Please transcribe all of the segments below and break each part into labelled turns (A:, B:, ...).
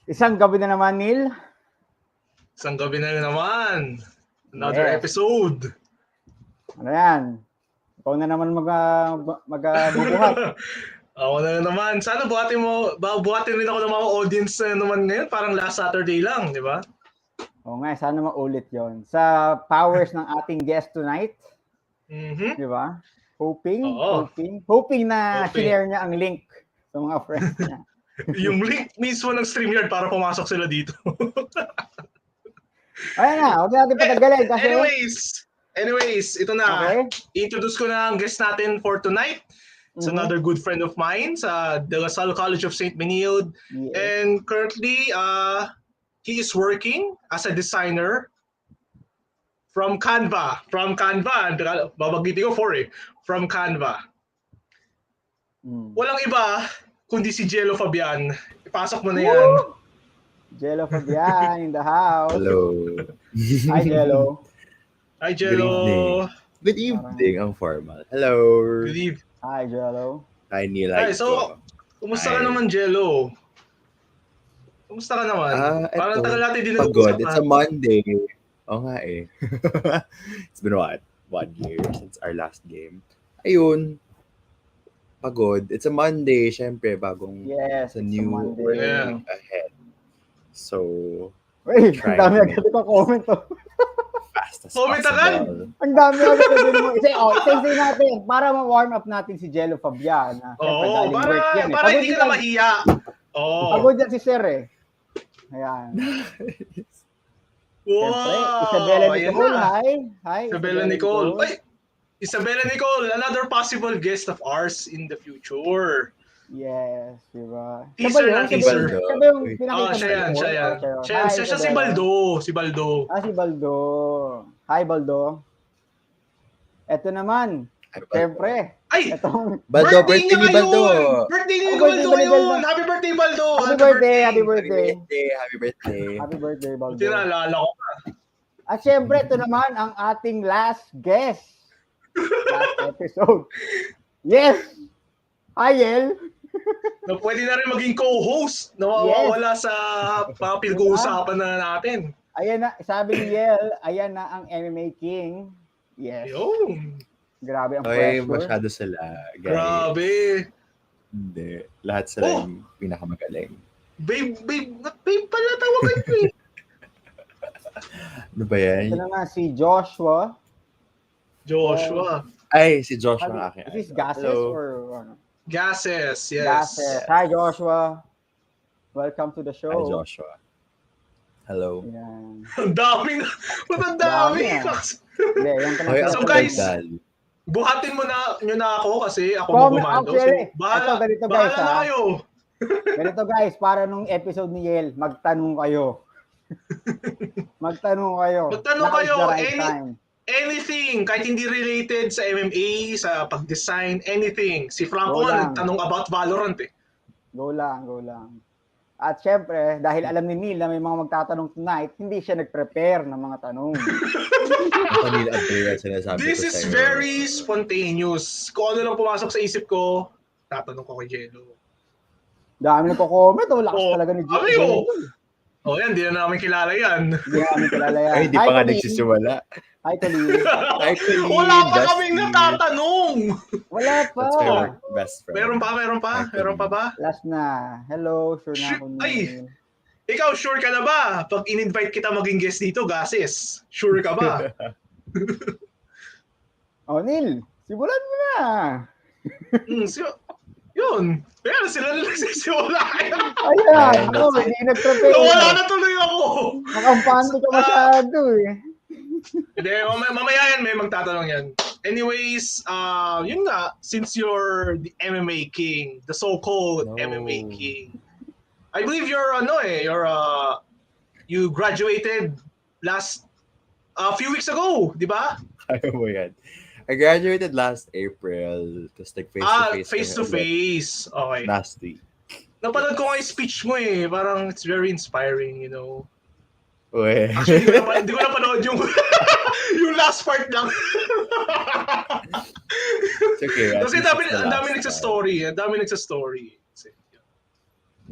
A: Isang gabi na naman, Neil.
B: Isang gabi na naman. Another episode.
A: Ano yan? Ikaw na naman mag-bubuhat.
B: Ako na naman. Sana buhatin rin ako ng mga audience naman ngayon. Parang last Saturday lang, di ba?
A: Oo nga, sana maulit yon sa powers ng ating guest tonight. Di ba? Hoping na share niya ang link sa mga friends niya.
B: Yung link mismo ng StreamYard para pumasok sila dito.
A: Ayan na, huwag natin patagalin kasi...
B: Anyways, ito na. Okay. Introduce ko na ang guest natin for tonight. It's another good friend of mine sa De La Salle College of St. Benilde. Yes. And currently, he is working as a designer from Canva. Babanggitin ko from Canva. Walang iba kundi si Gelo Fabian. Ipasok mo na yan.
A: Gelo Fabian in the house.
C: Hello.
A: Hi, Gelo.
B: Hi, Gelo.
C: Good evening, ang formal. Hello.
B: Good evening.
A: Hi, Gelo.
C: Hi, Neil.
B: So, kumusta ka naman, Gelo? Kumusta ka naman? Parang tagal natin din
C: pagod. It's a Monday. Oo nga eh. It's been what? 1 year since our last game. Ayun. Pagod. It's a Monday. Syempre, bagong it's a new week ahead. So,
A: wait, ang dami agad ko comment to.
C: Fast as
B: comment
C: possible.
A: Ang dami agad ko. Say natin, para ma-warm up natin si Gelo Fabian.
B: Para hindi ka na mahiya.
A: Pagod yan si Sir eh. Ayan.
B: Wow!
A: Isabella Nicole, hi.
B: Isabella Nicole. Isabella Nicole, another possible guest of ours in the future.
A: Yes, diba?
B: Teaser.
A: Siya yan.
B: Siya si Baldo. Si Baldo.
A: Si Baldo. Hi, Baldo. Ito naman. Siyempre.
B: Birthday ni Baldo. Birthday ni Baldo yun. Happy birthday, Baldo.
A: Happy birthday, Baldo.
B: Tinalala ko pa.
A: At siyempre, ito naman ang ating last guest. Last episode. Yes! Hi, Yel.
B: Na pwede na rin maging co-host na mawawala sa mga pinag-uusapan na natin.
A: Ayan na, sabi ni Yel, ayan na ang MMA King. Yes.
B: Ayun.
A: Grabe ang pressure.
C: Masyado sila. Guys.
B: Grabe.
C: Hindi. Lahat sila yung pinakamagaling.
B: Babe pala tawagan ko eh.
C: Ano ba yan?
A: Ito naman si Joshua.
C: Ay, si Joshua ang aking.
A: Is this Gases or ano?
B: Gases, yes.
A: Gases. Hi, Joshua. Welcome to the show.
C: Hi, Joshua. Hello.
A: Yan.
B: Ang dami. So guys, buhatin mo nyo na ako kasi ako magumando. Bahala na kayo.
A: Ganito guys, para nung episode ni Yel, magtanong kayo. Magtanong kayo. Anything, kahit hindi related sa MMA, sa pag-design, anything. Si Franco nagtanong about Valorant eh. Go lang. At syempre, dahil alam ni Neil na may mga magtatanong tonight, hindi siya nag-prepare ng mga tanong.
B: This is very spontaneous. Kung ano lang pumasok sa isip ko, tatanong ko kay Gelo.
A: Dami nagko-comment. Lakas talaga ni Gelo.
B: Yan, hindi na namin kilala yan.
C: Ay, hindi pa nga nagsisimula.
A: Hi, Colleen.
B: Wala pa kaming natatanong.
A: Wala pa.
C: That's my best friend.
B: Meron pa ba?
A: Last na. Hello, sure na ako.
B: Ikaw, sure ka na ba? Pag in-invite kita maging guest dito, Gases, sure ka ba?
A: Neil, simulan mo na.
B: Yun. Pero sila na nagsisimula.
A: Ayan. Hindi nag-prepare.
B: Wala na tuloy ako.
A: Nakampante ka masyado eh.
B: Hindi, mamaya yan, may magtatanong yan. Anyways, yun nga, since you're the MMA King, the so-called MMA King, I believe you graduated a few weeks ago, di ba?
C: Ayaw mo yan. I graduated last April. Tapos face-to-face.
B: Face-to-face. Okay.
C: Last week.
B: Napanood ko nga yung speech mo eh. Parang it's very inspiring, you know.
C: Uwe.
B: Actually, hindi ko napanood yung yung last part lang.
C: It's okay.
B: Kasi ang dami nagsa-story.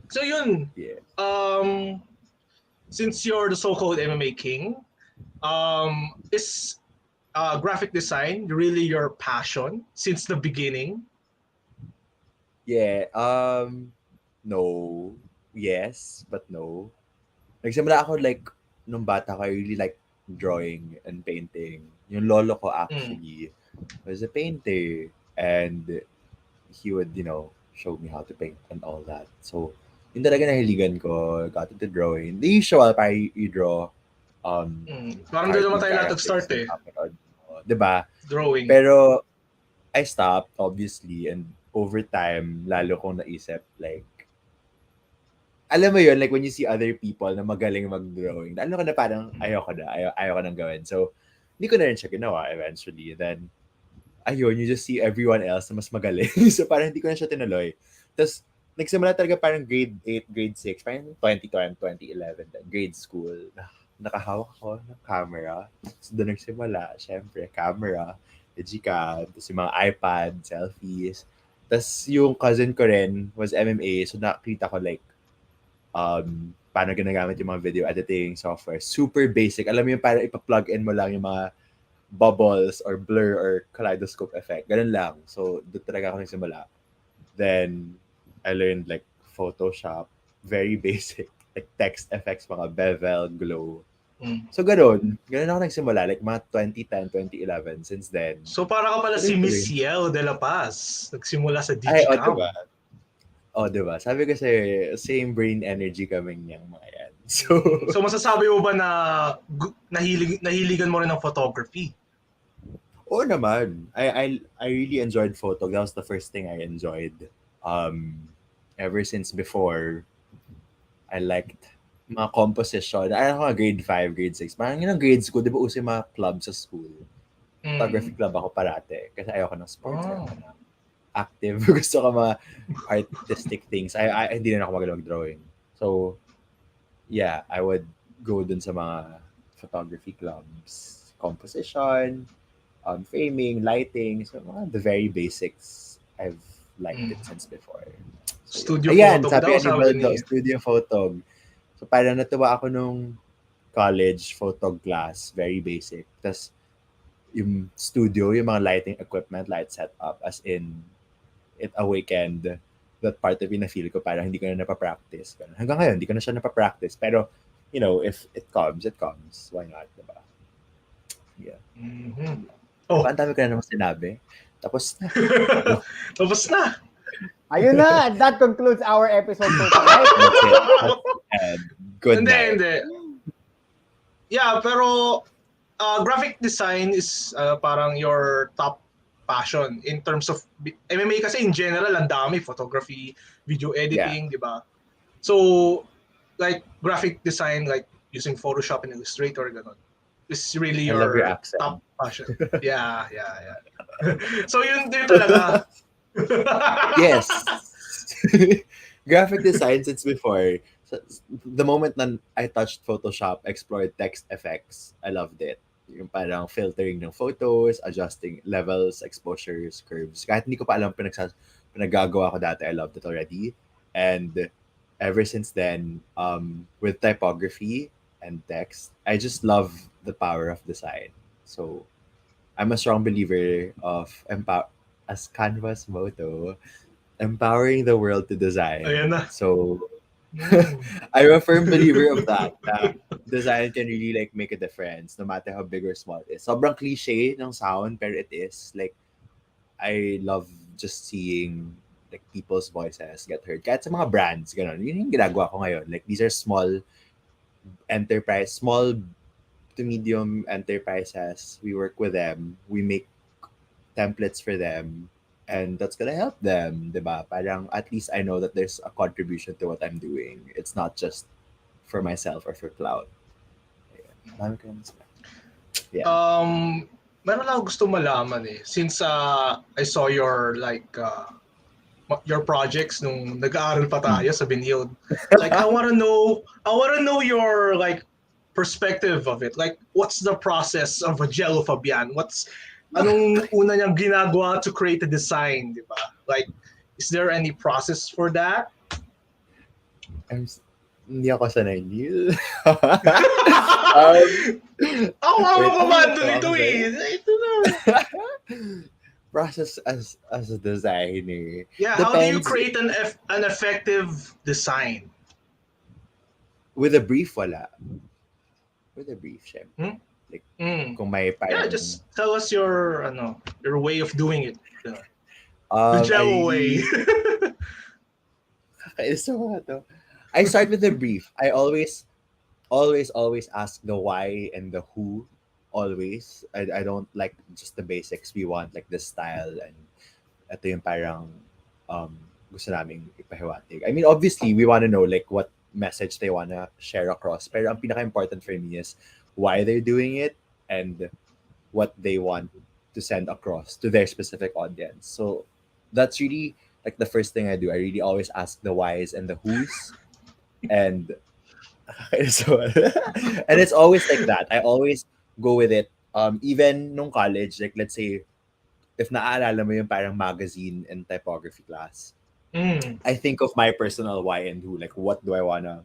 B: So yun,
C: Yeah.
B: Since you're the so-called MMA king, is graphic design really your passion since the beginning?
C: Yeah, no. Yes, but no. Nagsimula ako like nung bata ko, I really like drawing and painting. Yung lolo ko
B: Mm.
C: actually was a painter and he would, show me how to paint and all that. So, yun talaga nahiligan ko, got into drawing. The usual, parang you draw
B: Parang doon naman
C: cartoon
B: tayo lahat
C: characters
B: nag-start
C: na
B: eh.
C: napapanood mo. Diba?
B: Drawing.
C: Pero, I stopped, obviously, and over time, lalo kong naisip, like, alam mo yun, like when you see other people na magaling mag-drawing, alam ko na parang ayoko nang gawin. So, hindi ko na rin siya ginawa eventually. Then, ayun, you just see everyone else na mas magaling. So, parang hindi ko na siya tinuloy. Tapos, nagsimula talaga parang grade 8, grade 6, parang 2010, 2011, grade school. Nakahawak ako ng camera. So, doon nagsimula, syempre, camera, digicam, tapos yung mga iPad, selfies. Tapos, yung cousin ko rin was MMA. So, nakita ko like, paano ginagamit yung mga video editing software. Super basic. Alam mo yung parang ipa-plug in mo lang yung mga bubbles or blur or kaleidoscope effect. Ganun lang. So, doon talaga ako nagsimula. Then, I learned like Photoshop. Very basic. Like text effects, mga bevel, glow. So, ganun. Ganun ako nagsimula. Like mga 2010, 2011. Since then.
B: So, para ka pala si Miss Yel de la Paz. Nagsimula sa
C: Ay,
B: Digicam.
C: diba? Diba? Sabi kasi, same brain energy kaming niyang mga yan.
B: So masasabi mo ba na nahiligan mo rin ng photography?
C: Oo naman. I really enjoyed photo. That was the first thing I enjoyed. Ever since before, I liked mga composition. Ay, ako grade 5, grade 6. Parang yun ang grade school. Di ba uso yung mga club sa school? Photography club ako parate. Kasi ayoko ng sports. Ayoko ng active. Gusto ko mga artistic things. Hindi na ako magaling mag-drawing. So, yeah, I would go dun sa mga photography clubs. Composition, framing, lighting. So, the very basics. I've liked it since before. So,
B: studio
C: ayan,
B: photo
C: sabi daw, studio photo. So, parang natuwa ako nung college photo class. Very basic. Tapos, yung studio, yung mga lighting equipment, light setup, as in, it awakened that part of na-feel ko parang hindi ko na napapractice. Hanggang ngayon, hindi ko na siya napapractice. Pero, if it comes, it comes. Why not, diba? Yeah.
B: Mm-hmm.
C: Ang dami ko na naman sinabi. Tapos na.
B: Tapos na.
D: Ayun na. That concludes our episode for tonight.
C: That's it. Good night.
B: Hindi. Yeah, pero graphic design is parang your top passion in terms of MMA kasi in general ang dami, photography, video editing, di ba? So like graphic design, like using Photoshop and Illustrator, ganon, is really your top passion. Yeah. So yun din talaga.
C: Yes. Graphic design since before. So, the moment na I touched Photoshop, explored text effects, I loved it. Yung parang filtering ng photos, adjusting levels, exposures, curves. Kahit hindi ko pa alam pinagagawa ko dati, I loved it already. And ever since then, with typography and text, I just love the power of design. So, I'm a strong believer of as Canva's motto, empowering the world to design.
B: Ayan na.
C: So, I'm a firm believer of that. Design can really like make a difference no matter how big or small it is. Sobrang cliche ng sound, pero it is. Like, I love just seeing like people's voices get heard. Kahit sa mga brands, gano'n. Yun yung ginagawa ko ngayon. Like, these are small to medium enterprises. We work with them. We make templates for them. And that's gonna help them, diba? Parang at least I know that there's a contribution to what I'm doing. It's not just for myself or for cloud.
B: Yeah. Meron lang gusto malaman eh. Since I saw your your projects nung nag-aaral pa tayo sa Benilde. Like I wanna know your like perspective of it. Like what's the process of a Gelo Fabian? Anong una niyang ginagawa to create a design, di ba? Like, is there any process for that?
C: Hindi ako sanay, Neil.
B: Ako mamamando nito eh. Ito na.
C: Process as a designer.
B: Yeah, how do you create an effective design?
C: With a brief, wala. With a brief, syempre. Like, kung may parang...
B: Yeah, just tell us your way of doing it. The Gelo way.
C: I start with the brief. I always ask the why and the who. Always. I don't like just the basics. We want like the style and ito yung parang gusto naming ipahiwatig. I mean, obviously, we want to know like what message they want to share across. Pero ang pinaka-important for me is why they're doing it and what they want to send across to their specific audience. So that's really like the first thing I do. I really always ask the whys and the whos. And and it's always like that. I always go with it. Even nung college, like let's say, if naaalala mo yung parang magazine and typography class, I think of my personal why and who, like what do I wanna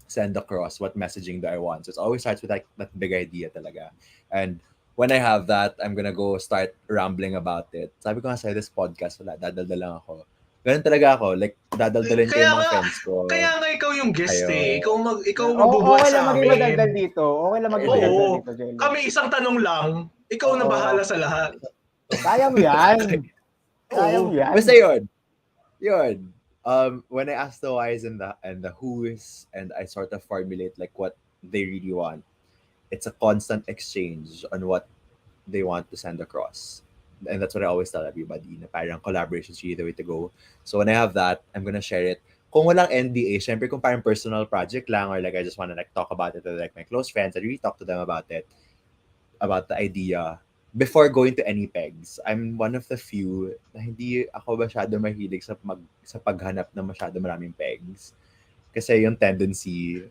C: send across, what messaging do I want. So it always starts with like that big idea talaga. And when I have that, I'm gonna go start rambling about it. Sabi ko nga sa'yo, this podcast, wala, dadalda lang ako. Ganun talaga ako, like dadaldalin ko yung mga friends ko.
B: Kaya nga ikaw yung guest eh. Ikaw magbubuhat sa amin.
D: Okay lang maging madaldal dito. Okay lang maging madaldal dito, Jello.
B: Kami isang tanong lang, ikaw na bahala sa lahat.
D: Kaya mo yan. Kaya mo yan.
C: Basta yun. When I ask the whys and the who's, and I sort of formulate like what they really want, it's a constant exchange on what they want to send across. And that's what I always tell everybody, na parang collaboration is really the way to go. So when I have that, I'm gonna share it. Kung walang NDA, syempre kung parang personal project lang, or like I just wanna like talk about it with like my close friends, I really talk to them about it, about the idea, before going to any pegs. I'm one of the few na hindi ako masyado mahilig sa paghanap ng masyado maraming pegs. Kasi yung tendency,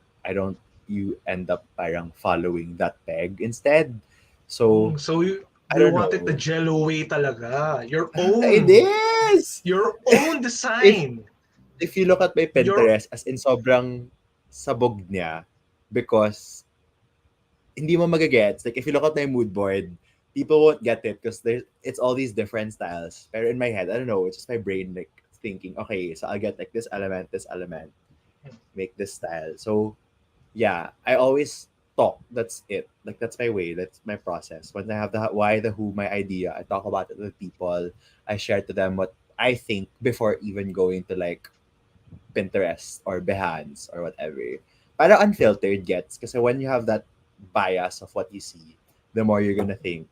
C: you end up parang following that peg instead. So
B: you want it the Gelo way talaga. Your own.
C: It is!
B: Your own design.
C: If you look at my Pinterest, as in sobrang sabog niya, because hindi mo magagets. Like if you look at my mood board, people won't get it because it's all these different styles. Pero in my head, I don't know, it's just my brain like thinking, okay, so I'll get like this element, make this style. So yeah, I always talk. That's it. Like that's my way. That's my process. When I have the why, the who, my idea, I talk about it with people. I share to them what I think before even going to like Pinterest or Behance or whatever. Para unfiltered gets. Because when you have that bias of what you see, the more you're gonna think,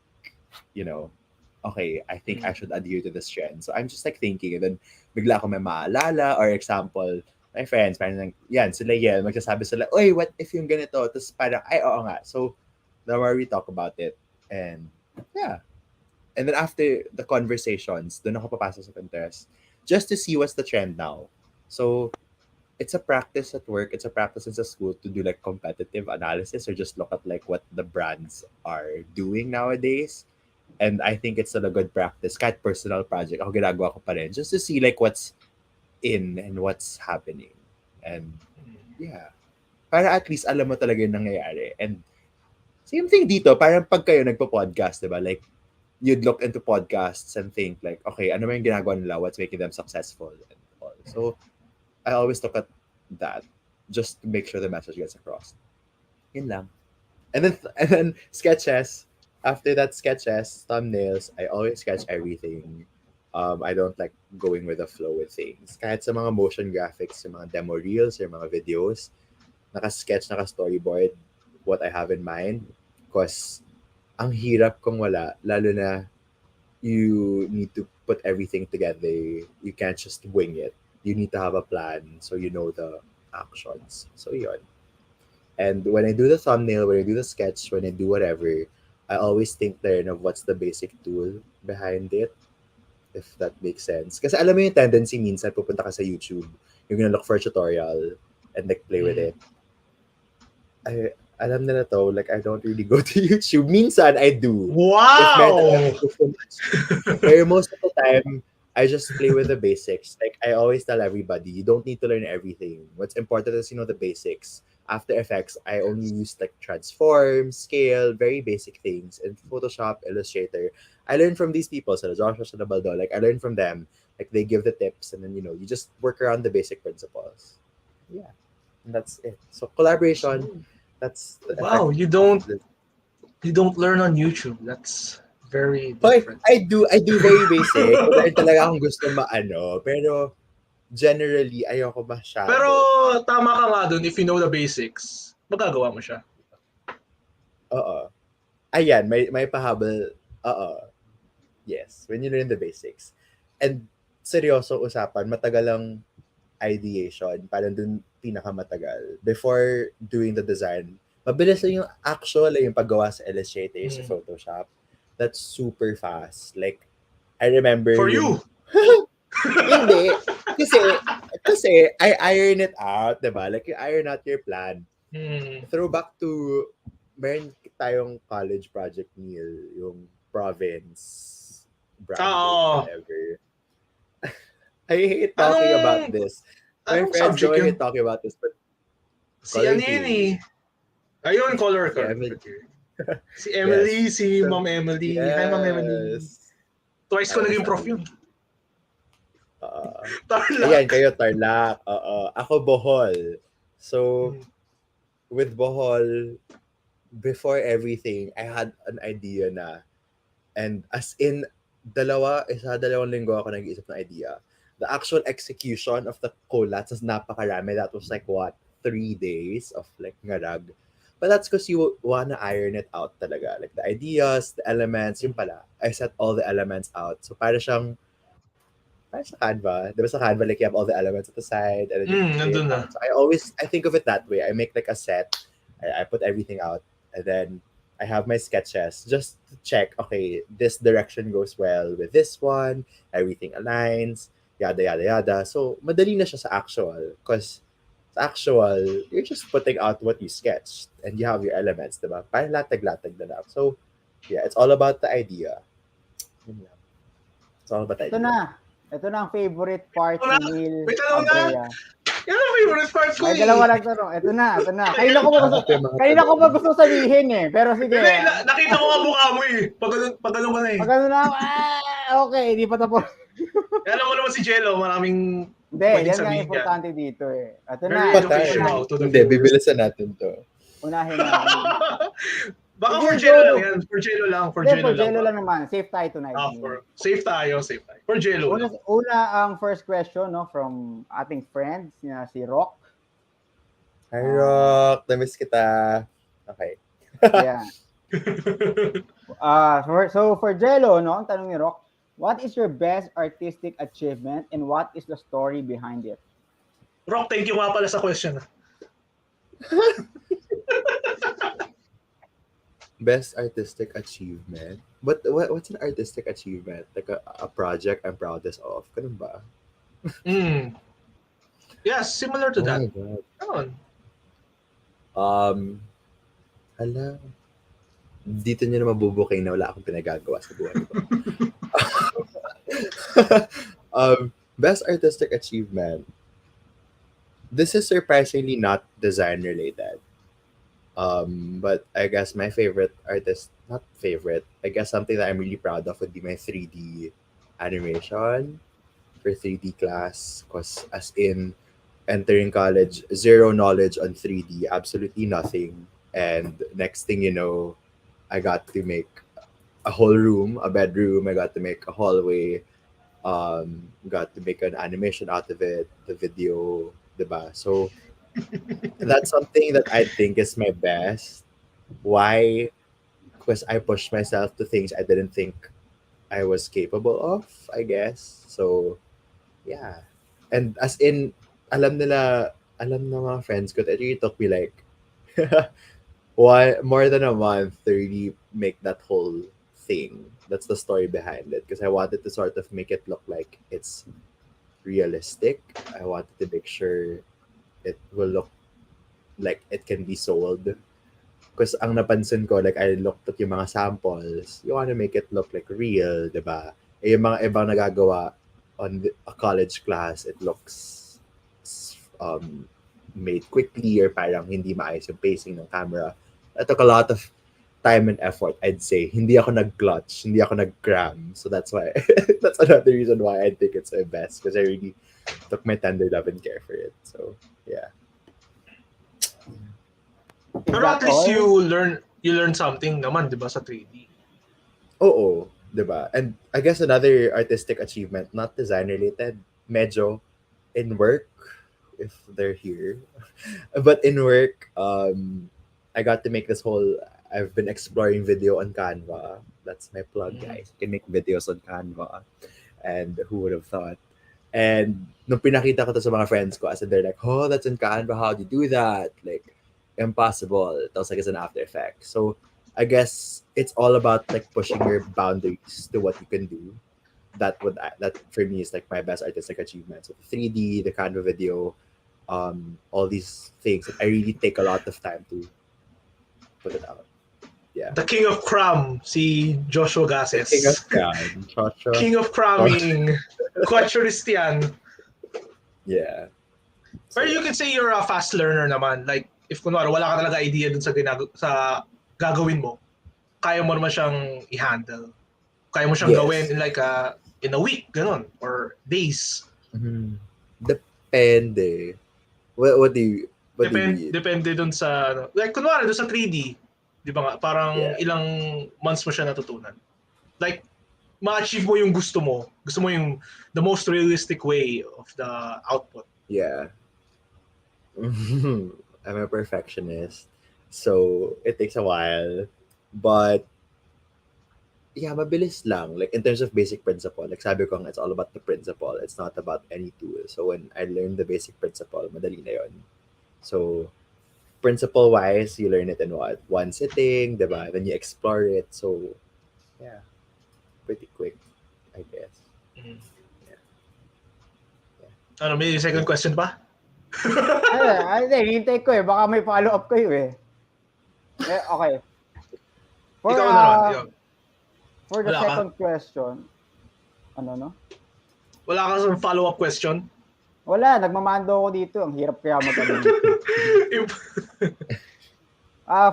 C: okay, I think I should adhere to this trend. So I'm just like thinking, and then bigla ako may maalala, or example, my friends, parang yan, sila yan, magsasabi sila, oy, what if yung ganito? Tapos parang, ay, oo nga. So the more we talk about it, and yeah. And then after the conversations, doon ako papasok sa Pinterest, just to see what's the trend now. So it's a practice at work, it's a practice in school to do like competitive analysis or just look at like what the brands are doing nowadays. And I think it's still a good practice. Kahit personal project, ako ginagawa ko pa rin, just to see like what's in and what's happening. And yeah, para at least alam mo talaga yung nangyayari. And same thing dito, parang pag kayo nagpo-podcast, diba? Like, you'd look into podcasts and think like, okay, ano ba yung ginagawa nila? What's making them successful? And all. So, I always look at that just to make sure the message gets across. Yun lang. And then sketches. After that, sketches, thumbnails, I always sketch everything. I don't like going with the flow with things. Kahit sa mga motion graphics, sa mga demo reels, or mga videos, naka-sketch, naka-storyboard what I have in mind. Because ang hirap kung wala, lalo na you need to put everything together. You can't just wing it. You need to have a plan so you know the actions. So yun. And when I do the thumbnail, when I do the sketch, when I do whatever, I always think then of what's the basic tool behind it, if that makes sense. Kasi alam mo yung tendency minsan, pupunta ka sa YouTube, you're gonna look for a tutorial and like play with it. Alam na to, like I don't really go to YouTube. Minsan I do.
B: Wow!
C: Pero most of the time, I just play with the basics. Like I always tell everybody, you don't need to learn everything. What's important is the basics. After Effects, I only use like transform, scale, very basic things. In Photoshop, Illustrator, I learned from these people. So Joshua Baldo, like I learned from them. Like they give the tips, and then you just work around the basic principles. Yeah, and that's it. So collaboration. That's
B: wow. You don't learn on YouTube. That's very different.
C: I do very basic. Dahil talaga akong gusto maano, pero generally ayoko masyado.
B: Pero tama ka nga dun, if you know the basics, magagawa mo siya.
C: Oo. Ayan, may pahabol. Oo. Yes, when you learn the basics. And seryoso usapan, matagal lang ideation, parang dun pinakamatagal. Before doing the design, mabilis lang yung actual, yung paggawa sa Illustrator, sa Photoshop. That's super fast. Like, I remember...
B: For you!
C: Hindi. Kasi, I iron it out, diba? Like, you iron out your plan. Throwback to, meron tayong college project, Neil, yung province, branding, whatever. I hate talking about this. My friends don't hate talking about this, but...
B: Si Anini. Ayun, color card. Si Emily, si Ma'am Emily.
C: Yes.
B: Hi, Ma'am Emily. Twice ko naging prof yun.
C: Tarlac. Ayan, kayo Tarlac. Ako Bohol. So, with Bohol, before everything, I had an idea na. And as in, dalawang linggo ako nag-iisip ng idea. The actual execution of the collats is napakarami. That was like, 3 days of like ngarag. But that's because you wanna iron it out talaga. Like the ideas, the elements, yung pala. I set all the elements out. So para sa Canva. Diba sa Canva, like you have all the elements at the side. And then
B: nandun na.
C: So I think of it that way. I make like a set. I put everything out. And then I have my sketches just to check, okay, this direction goes well with this one. Everything aligns. Yada, yada, yada. So madali na siya sa actual. Because actual, you're just putting out what you sketched and you have your elements, diba? Parang latag-latag na lang. So, yeah, it's all about the idea. It's all about the idea.
D: Ito na ang favorite part ni Neil.
B: May tanong na. Yan ang favorite part ko.
D: May dalawa lang tanong. Ito na. Kanina ko ba gusto sabihin eh. Pero sige.
B: Nakita ko nga mukha mo eh. Pagano ka na eh.
D: Pagano na. Okay, hindi pa tapos.
B: Alam mo naman si Gelo, maraming
D: hindi, yan nga importante dito eh. Ito na.
C: Hindi, bibilisan natin to.
D: Unahin natin.
B: Baka for Gelo lang yan. For Gelo lang
D: naman. Safe tayo tonight.
B: Safe tayo. For Gelo.
D: Una ang first question from ating friend, si Rock.
C: Hi Rock, namiss kita. Okay.
D: Yeah. So for Gelo, ang tanong ni Rock, what is your best artistic achievement and what is the story behind it?
B: Rock, thank you nga pala sa question.
C: Best artistic achievement? What's an artistic achievement? Like a project I'm proudest of? Ganun ba?
B: Yeah, similar to that.
C: Hala. Dito nyo na mabubukay na wala akong pinagagawa sa buhay ko. Best artistic achievement. This is surprisingly not design related. But I guess my favorite artist, not favorite, I guess something that I'm really proud of would be my 3D animation for 3D class. Because as in entering college, zero knowledge on 3D, absolutely nothing. And next thing you know, I got to make a whole room, a bedroom. I got to make a hallway. Got to make an animation out of it, the video, diba? So that's something that I think is my best. Why? Because I pushed myself to things I didn't think I was capable of, I guess. So yeah. And as in, alam na mga friends ko, it really took me like more than a month to really make that whole thing. That's the story behind it, because I wanted to sort of make it look like it's realistic. I wanted to make sure it will look like it can be sold. Because ang napansin ko, like I looked at yung mga samples, you want to make it look like real, diba? Eh, yung mga ibang nagagawa, on a college class, it looks made quickly or parang hindi maayos yung pacing ng camera. It took a lot of time and effort, I'd say. Hindi ako nag-clutch, hindi ako nag-cram. So that's why, that's another reason why I think it's my best, because I really took my tender love and care for it. So, yeah.
B: Pero at least you learn something naman, di ba, sa 3D?
C: Oo, di ba? And I guess another artistic achievement, not design related, medyo in work, if they're here. But in work, I got to make this whole, I've been exploring video on Canva. That's my plug, guys. You can make videos on Canva. And who would have thought? And nung pinakita ko to sa mga friends ko, as in they're like, oh, that's in Canva, how do you do that? Like, impossible. It was like it's an After Effects. So I guess it's all about like pushing your boundaries to what you can do. That for me is like my best artistic achievement. So the 3D, the Canva video, all these things. I really take a lot of time to put it out. Yeah.
B: The king of cram, si Joshua Gases.
C: King of cram. Joshua.
B: King of cramming. Quatchuristian.
C: Yeah.
B: So, you can say you're a fast learner naman. Like, if kunwari wala ka talaga idea dun sa gagawin mo, kaya mo naman siyang i-handle. Kaya mo siyang gawin in like in a week, ganun, or days.
C: Mm-hmm. Depende. What do you mean?
B: Depende dun sa, like kunwari dun sa 3D, di ba nga, parang ilang months mo siya natutunan. Like, ma-achieve mo yung gusto mo. Gusto mo yung the most realistic way of the output.
C: Yeah. I'm a perfectionist, so it takes a while. But yeah, mabilis lang. Like in terms of basic principle, like sabi ko, it's all about the principle. It's not about any tool. So when I learned the basic principle, madali na yun. So principle-wise, you learn it in what? One sitting, diba? Then you explore it. So yeah, pretty quick, I guess.
B: Mm-hmm. Ano, may second question pa?
D: Hintay ko eh. Baka may follow-up kayo eh. Okay. For the second question, ano no?
B: Wala ka sa follow-up question?
D: Wala, nagmamando ako dito. Ang hirap kaya mag-ano.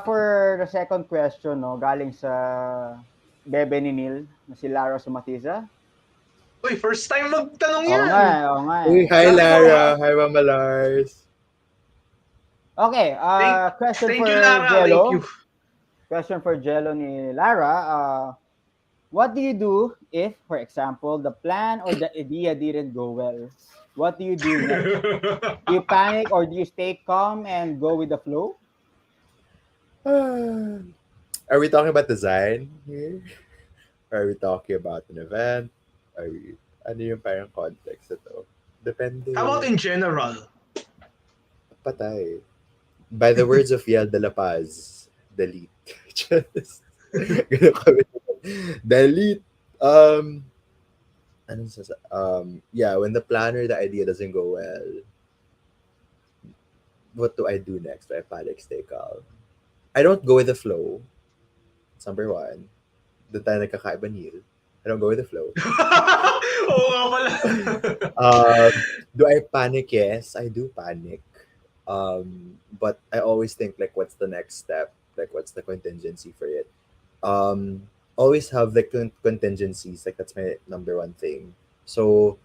D: For the second question, no, galing sa bebe ni Neil, na si Lara Sumatiza.
B: Uy, first time magtanong yan.
D: Oo nga.
C: Uy, hi Lara. Hi Mama Lars.
D: Okay, question
B: thank
D: for
B: you, Lara.
D: Gelo.
B: Thank you.
D: Question for Gelo ni Lara. What do you do if, for example, the plan or the idea didn't go well? What do you do next? Do you panic or do you stay calm and go with the flow?
C: Are we talking about design here? Or are we talking about an event? Ano yung parang context ito? Depende.
B: How about in general?
C: Patay. By the words of Yel de la Paz, delete. Just, delete. Yeah, when the plan or the idea doesn't go well, what do I do next? Do I panic, stay calm? I don't go with the flow. That's number one. Doon tayo nagkakaiba, Neil. I don't go with the flow.
B: Oo nga pala.
C: Do I panic? Yes, I do panic. But I always think like, what's the next step? Like, what's the contingency for it? Always have the contingencies. Like, that's my number one thing. So,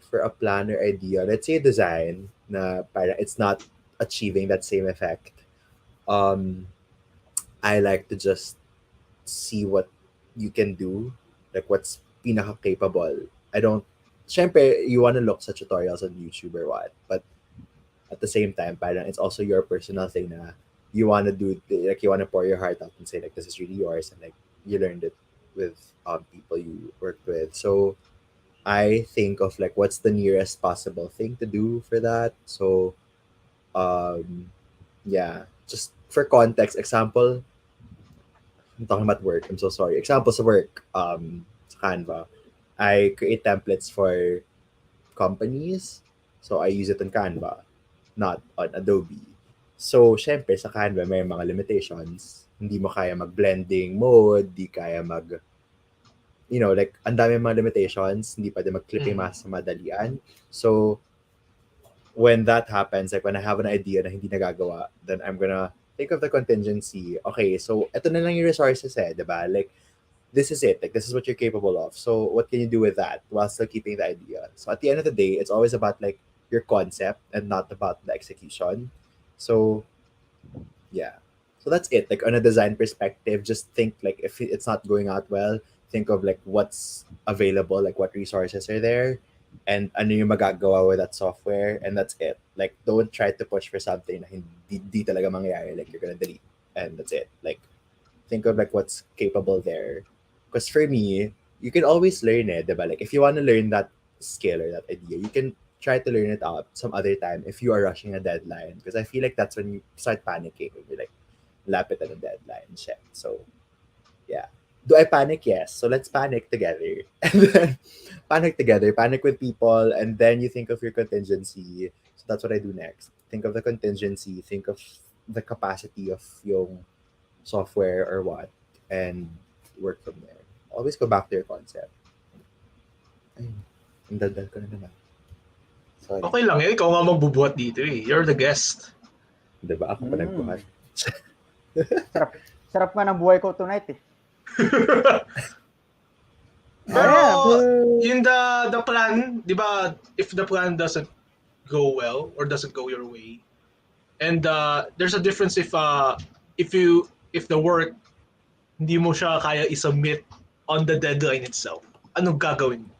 C: for a plan or idea, let's say design, na parang it's not achieving that same effect. I like to just see what you can do, like what's pinaka-capable. Syempre, you want to look sa tutorials on YouTube or what, but at the same time, parang it's also your personal thing na you want to do, like you want to pour your heart out and say like, this is really yours, and like you learned it with people you worked with. So I think of like, what's the nearest possible thing to do for that. So yeah, just for context, example, I'm talking about work. I'm so sorry. Examples of work, sa Canva. I create templates for companies. So I use it on Canva, not on Adobe. So, syempre, sa Canva, may mga limitations. Hindi mo kaya mag-blending mode, di kaya like, ang dami mga limitations, hindi pwede mag-clipping mask sa madalian. So, when that happens, like when I have an idea na hindi nagagawa, then I'm gonna think of the contingency. Okay, so ito na lang yung resources diba? Like, this is it. Like, this is what you're capable of. So, what can you do with that while still keeping the idea? So, at the end of the day, it's always about, like, your concept and not about the execution. So, yeah. So, that's it. Like, on a design perspective, just think, like, if it's not going out well, think of, like, what's available, like, what resources are there, and ano yung magagawa with that software, and that's it. Like, don't try to push for something na hindi talaga mangyayari. Like, you're gonna delete, and that's it. Like, think of, like, what's capable there. Because for me, you can always learn it, diba? Like, if you want to learn that skill or that idea, you can try to learn it out some other time if you are rushing a deadline. Because I feel like that's when you start panicking. When you're like, lapit at a deadline, shit. So, yeah. Do I panic? Yes. So let's panic together. And then panic with people, and then you think of your contingency. So that's what I do next. Think of the contingency, think of the capacity of yung software or what, and work from there. Always go back to your concept. Ayun. Ang daldal ko na naman. Sorry.
B: Okay lang Ikaw nga magbubuhat dito eh. You're the guest.
C: Diba? Ako pa nagbuhat.
D: Sarap nga ng buhay ko tonight eh.
B: Pero, yung the plan, di ba, if the plan doesn't go well or doesn't go your way, and there's a difference if the work hindi mo siya kaya i-submit on the deadline itself. Anong gagawin mo?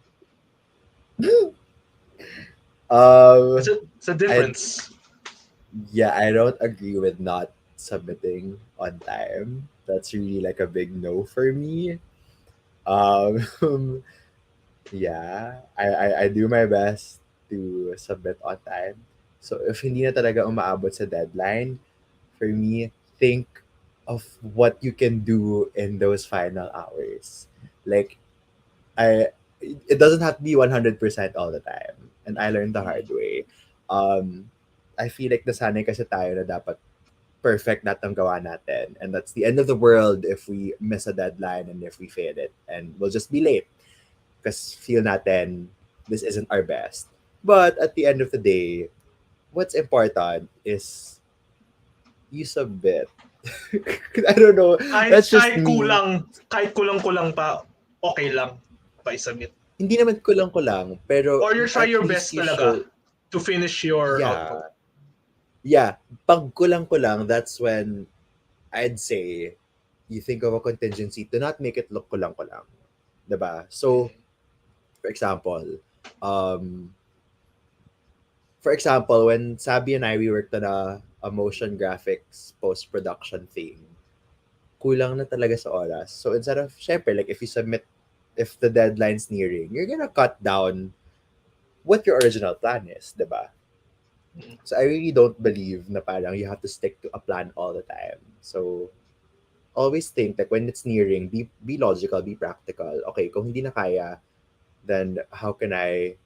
B: It's a difference.
C: I don't agree with not submitting on time. That's really like a big no for me. I do my best to submit on time. So if hindi na talaga umaabot sa deadline, for me, think of what you can do in those final hours. Like, it doesn't have to be 100% all the time. And I learned the hard way. I feel like nasanay kasi tayo na dapat perfect lahat ng gawa natin. And that's the end of the world if we miss a deadline and if we fail it. And we'll just be late. Because feel natin, this isn't our best. But at the end of the day, what's important is you submit. I don't know. That's just me.
B: Kahit kulang pa, okay lang pa i-submit.
C: Hindi naman kulang, pero...
B: Or you try your best talaga to finish your output.
C: Yeah. Pag kulang, that's when I'd say you think of a contingency to not make it look kulang. Diba? So, for example, when Sabi and I, we worked on a motion graphics post-production thing, kulang na talaga sa oras. So instead of, syempre, like if the deadline's nearing, you're gonna cut down what your original plan is, diba? So I really don't believe na parang you have to stick to a plan all the time. So always think that when it's nearing, be logical, be practical. Okay, kung hindi na kaya, then how can I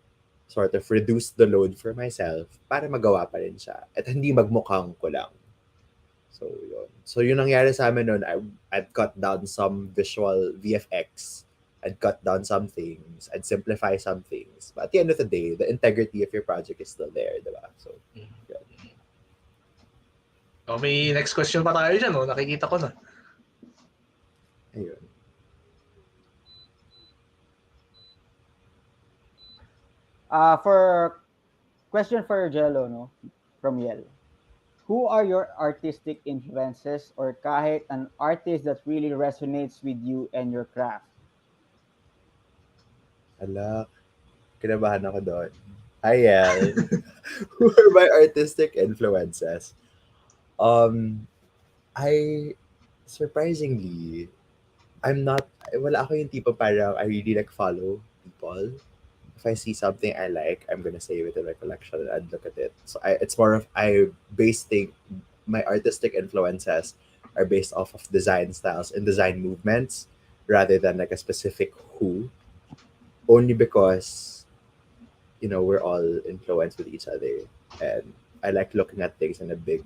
C: sort of reduce the load for myself para magawa pa rin siya at hindi magmukhang kulang. So, yun. So, yung nangyari sa amin nun, I'd cut down some visual VFX. I'd cut down some things. I'd simplify some things. But at the end of the day, the integrity of your project is still there, diba? So, yun.
B: Oh, may next question pa tayo dyan, no? Nakikita ko na.
C: Ayun.
D: For question for Gelo, no, from Yel. Who are your artistic influences or kahit an artist that really resonates with you and your craft?
C: Ala, kinabahan ako doon. Hi, Yel. Who are my artistic influences? Surprisingly, wala ako yung tipo parang I really like follow people. If I see something I like, I'm gonna save it in my collection and I'd look at it. So it's more of my artistic influences are based off of design styles and design movements rather than like a specific who. Only because, we're all influenced with each other, and I like looking at things in a big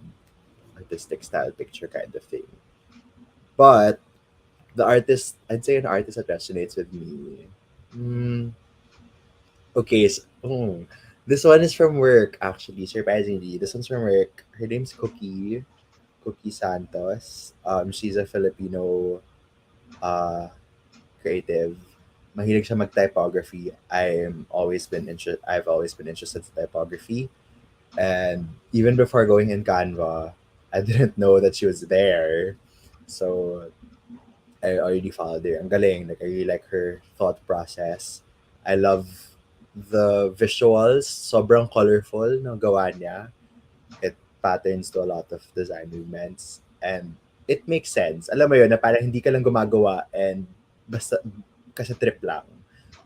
C: artistic style picture kind of thing. But I'd say an artist that resonates with me. Okay, this one is from work, actually, surprisingly. This one's from work. Her name's Cookie Santos. She's a Filipino uh, creative. Mahilig siya mag-typography. I've always been interested in typography. And even before going in Canva, I didn't know that she was there. So I already followed her. Ang galing. Like, I really like her thought process. I love the visuals. Sobrang colorful ng gawa niya. It patterns to a lot of design movements. And it makes sense. Alam mo yun, na parang hindi ka lang gumagawa and basta kasi trip lang.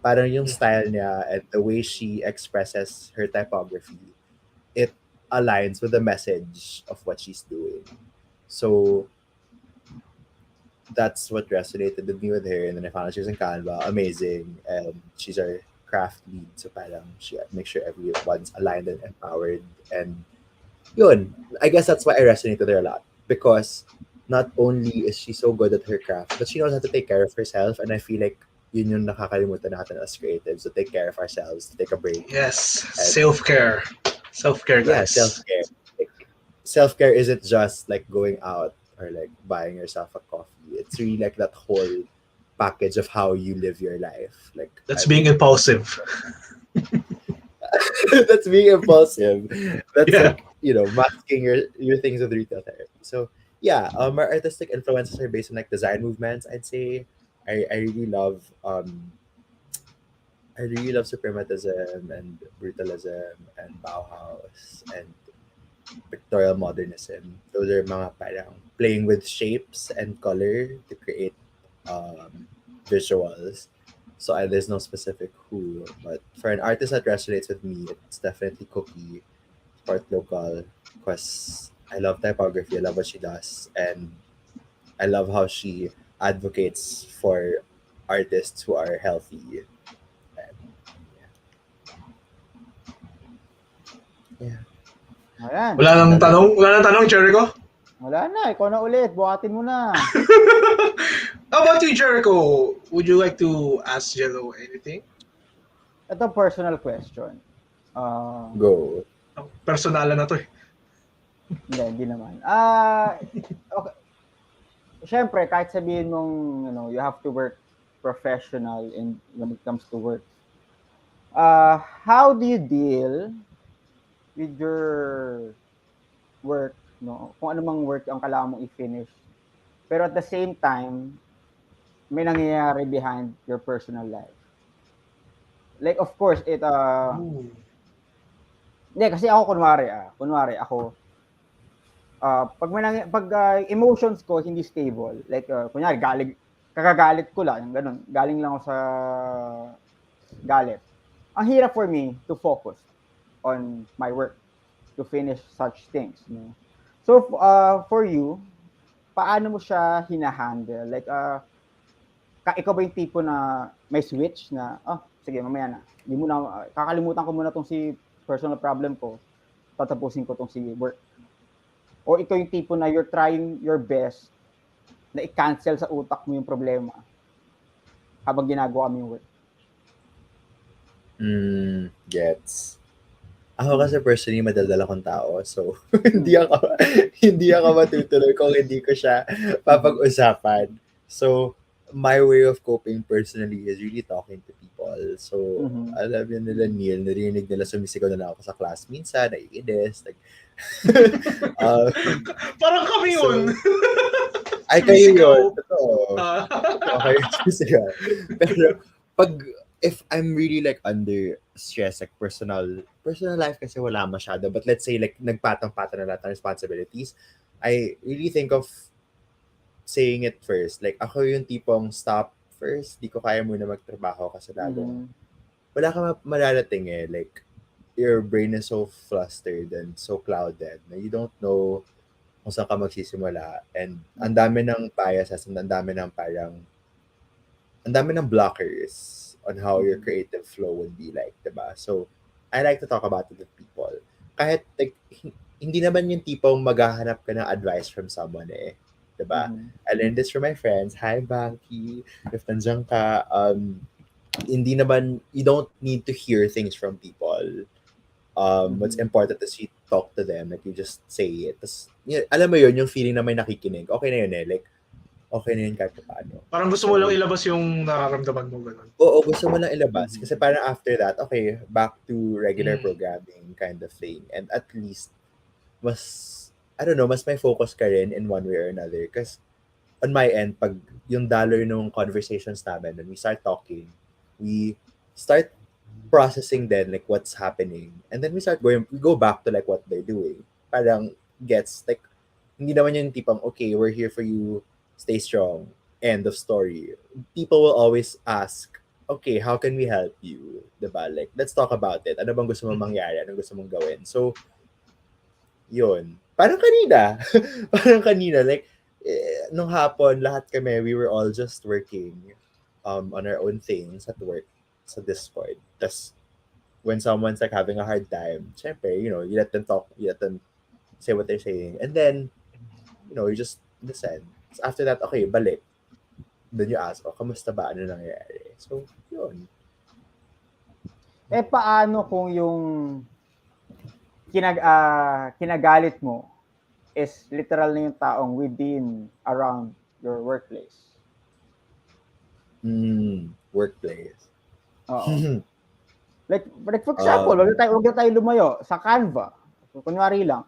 C: Parang yung style niya and the way she expresses her typography, it aligns with the message of what she's doing. So that's what resonated with me with her. And then I found out she was in Canva, amazing, and she's our craft lead. So parang she makes sure everyone's aligned and empowered. And yun, I guess that's why I resonate with her a lot, because not only is she so good at her craft, but she knows how to take care of herself. And I feel like yun yung nakakalimutan natin as creatives, to take care of ourselves, to take a break.
B: Yes, self-care. Self-care, guys.
C: Yeah, self-care. Like, self-care isn't just like going out or like buying yourself a coffee. It's really like that whole package of how you live your life. Like,
B: that's being impulsive.
C: That's being impulsive. That's like, masking your things with retail therapy. So yeah, our artistic influences are based on like design movements. I'd say I really love suprematism and brutalism and Bauhaus and pictorial modernism. Those are mga parang playing with shapes and color to create visuals. So there's no specific who, but for an artist that resonates with me, it's definitely Cookie, part local, because I love typography, I love what she does, and I love how she advocates for artists who are healthy. And, yeah.
D: Ayan.
B: Wala nang tanong, Jericho?
D: Wala na, ikaw na ulit. Buhatin mo na.
B: How about you, Jericho? Would you like to ask Gelo anything?
D: Ito personal question.
C: Go.
B: Personal na to eh.
D: Hindi naman. Okay. Siyempre, kahit sabihin mong, you have to work professional when it comes to work. How do you deal with your work, kung ano mang work ang kailangan mong i-finish? Pero at the same time, may nangyayari behind your personal life. Like, of course, hindi, kasi ako, kunwari ako, pag emotions ko hindi stable, like, kunyari, kakagalit ko lang, ganun, galing lang ako sa galit. Ang hirap for me to focus on my work, to finish such things. So, for you, paano mo siya hinahandle? Like, ikaw ba yung tipo na may switch na, sige, mamaya na. Kakalimutan ko muna tong si personal problem ko, tatapusin ko tong si work. O ikaw yung tipo na you're trying your best na i-cancel sa utak mo yung problema habang ginagawa mo yung work.
C: Gets. Ako kasi personally madaldal akong tao, so hindi ako matutuloy kung hindi ko siya papag-usapan. So my way of coping personally is really talking to people. So alam yun nila Neil, narinig nila sumisigaw na lang ako sa class minsan, naiinis, like
B: parang kami yun.
C: Ay, kayo yun. Totoo. Okay, sumisigaw. Pero if I'm really like under stress, like personal life kasi wala masyado, but let's say like nagpatang-pata na lahat ng responsibilities, I really think of saying it first. Like ako yung tipong stop first, di ko kaya muna magtrabaho kasi lalo. Wala ka malarating eh. Like your brain is so flustered and so clouded na you don't know kung saan ka magsisimula. And ang dami ng biases, ang dami ng blockers on how your creative flow would be like, diba? So, I like to talk about it with people. Kahit, like, hindi naman yung tipong maghahanap ka ng advice from someone eh. Diba? I learned this from my friends. Hi, Banky. If nandiyan ka, hindi naman, you don't need to hear things from people. What's important is you talk to them, like you just say it. Tas, alam mo yun, yung feeling na may nakikinig. Okay na yun eh. Like, okay na yun kahit paano.
B: Parang gusto mo lang ilabas yung nararamdaman mo. Ganun.
C: Oo, gusto mo lang ilabas. Kasi parang after that, okay, back to regular programming kind of thing. And at least, I don't know, mas may focus ka rin in one way or another. Because on my end, pag yung dollar nung conversations namin, when we start talking, we start processing then like what's happening. And then we go back to like what they're doing. Parang gets, like, hindi naman yung tipong, okay, we're here for you, stay strong, end of story. People will always ask, okay, how can we help you? Diba? Like, let's talk about it. Ano bang gusto mong mangyari? Ano gusto mong gawin? So, yun. Parang kanina, like, nung hapon, lahat kami, we were all just working on our own things at work sa Discord. Tas, when someone's like having a hard time, syempre, you let them talk, you let them say what they're saying. And then, you just listen. So after that, okay, balik. Then you ask, kamusta ba? Ano nangyayari? So, yun.
D: Paano kung yung kinagalit mo is literal na yung taong within, around your workplace?
C: Workplace.
D: Oo. like for example, wag na tayo lumayo sa Canva. Kunwari lang,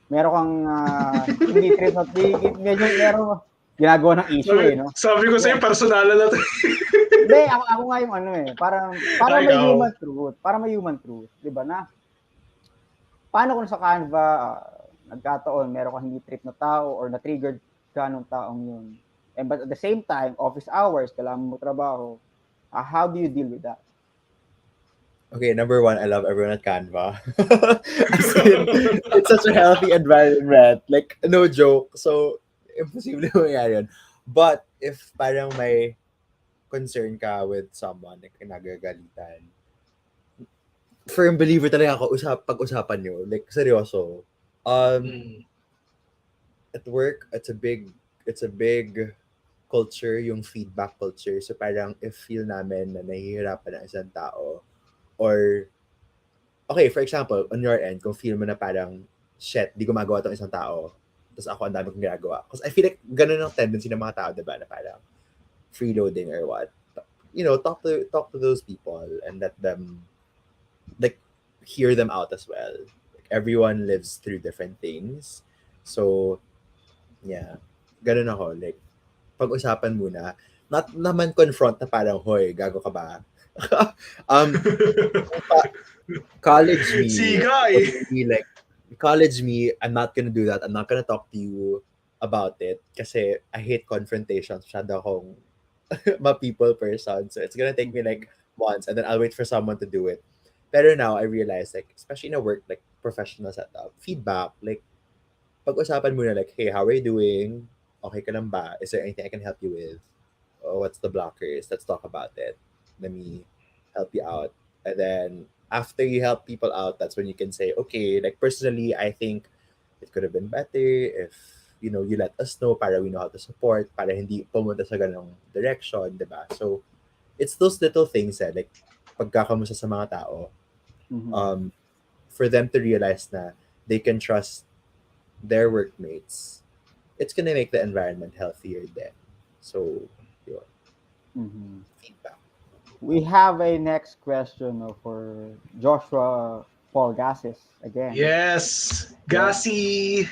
D: meron kang hindi trip na medyo meron ginagawa ng issue no.
B: Sabi ko sa'yo, personalan na to.
D: Hindi, ako nga yung para may human truth, 'di ba na? Paano kung sa Canva nagkataon meron kang hindi trip na tao or na-triggered ka nung taong yun. But at the same time, office hours, kailangan mo trabaho. How do you deal with that?
C: Okay, number one, I love everyone at Canva. It's such a healthy environment. Like, no joke. So, imposible mangyari yun. But, if parang may concern ka with someone, like, nagagalitan, firm believer talaga ako, pag-usapan nyo. Like, seryoso. At work, it's a big culture, yung feedback culture. So, parang if feel namin na nahihirapan ang isang tao, or, okay, for example, on your end, kung feel mo na parang, shit, di gumagawa tong isang tao, tapos ako ang dami kong ginagawa. Because I feel like ganun ang tendency ng mga tao, diba, na parang freeloading or what. Talk to those people and let them, like, hear them out as well. Like, everyone lives through different things. So, yeah. Ganun ako. Like, pag-usapan muna. Not naman confront na parang, hoy, gago ka ba? College me.
B: Siga
C: like, college me, I'm not gonna do that. I'm not gonna talk to you about it kasi I hate confrontations. Masyado akong ma-people person. So it's gonna take me like months and then I'll wait for someone to do it. Pero now I realize, like, especially in a work, like, professional setup, feedback, like, pag-usapan muna, like, hey, how are you doing? Okay ka lang ba? Is there anything I can help you with? What's the blockers? Let's talk about it. Let me help you out. And then after you help people out, that's when you can say, okay, like, personally, I think it could have been better if, you let us know para we know how to support, para hindi pumunta sa ganong direction, diba? So, it's those little things like, pagkakamusta sa mga tao, for them to realize na they can trust their workmates, it's gonna make the environment healthier then. So, yun. Feedback.
D: We have a next question for Joshua Paul Gassis again.
B: Yes, Gassi.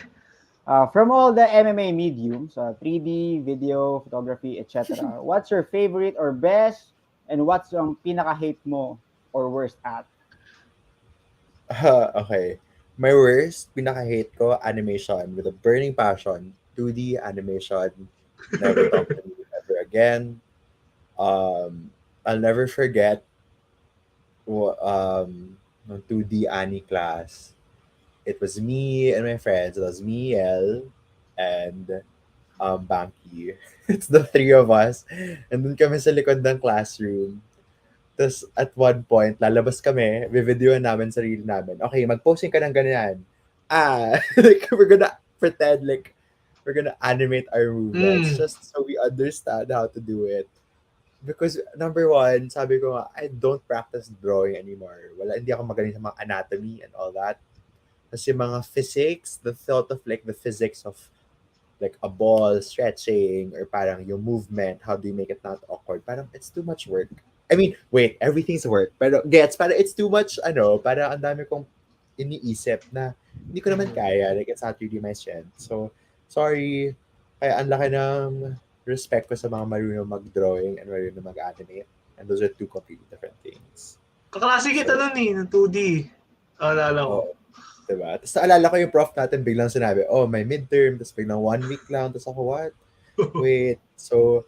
D: From all the MMA mediums, 3D, video, photography, etc., what's your favorite or best, and what's yung pinaka-hate mo or worst at?
C: Okay. My worst, pinaka-hate ko, animation with a burning passion. 2D animation. Never talk to me ever again. I'll never forget the 2D Ani class. It was me and my friends. It was me, El, and Banky. It's the three of us. And dun kami sa likod ng classroom. Tapos at one point, lalabas kami, videoan namin sarili namin. Okay, mag-posing ka ng ganyan. Like, we're gonna pretend like we're gonna animate our movements just so we understand how to do it. Because number one, sabi ko nga, I don't practice drawing anymore. Hindi ako magaling sa mga anatomy and all that. Kasi mga physics, the thought of like the physics of like a ball stretching or parang yung movement, how do you make it not awkward? Parang it's too much work. I mean, wait, everything's work. Pero parang it's too much, parang ang dami kong iniisip na hindi ko naman kaya. Like, it's not really my strength. So, sorry. Kaya ang laki ng respect ko sa mga marunong mag-drawing and marunong mag-animate. And those are two completely different things.
B: Kaklase kita nun ng 2D. Alala ko.
C: Diba? Tapos naalala ko yung prof natin biglang sinabi, may midterm, tapos biglang 1 week lang. Tapos ako, what? Wait. So,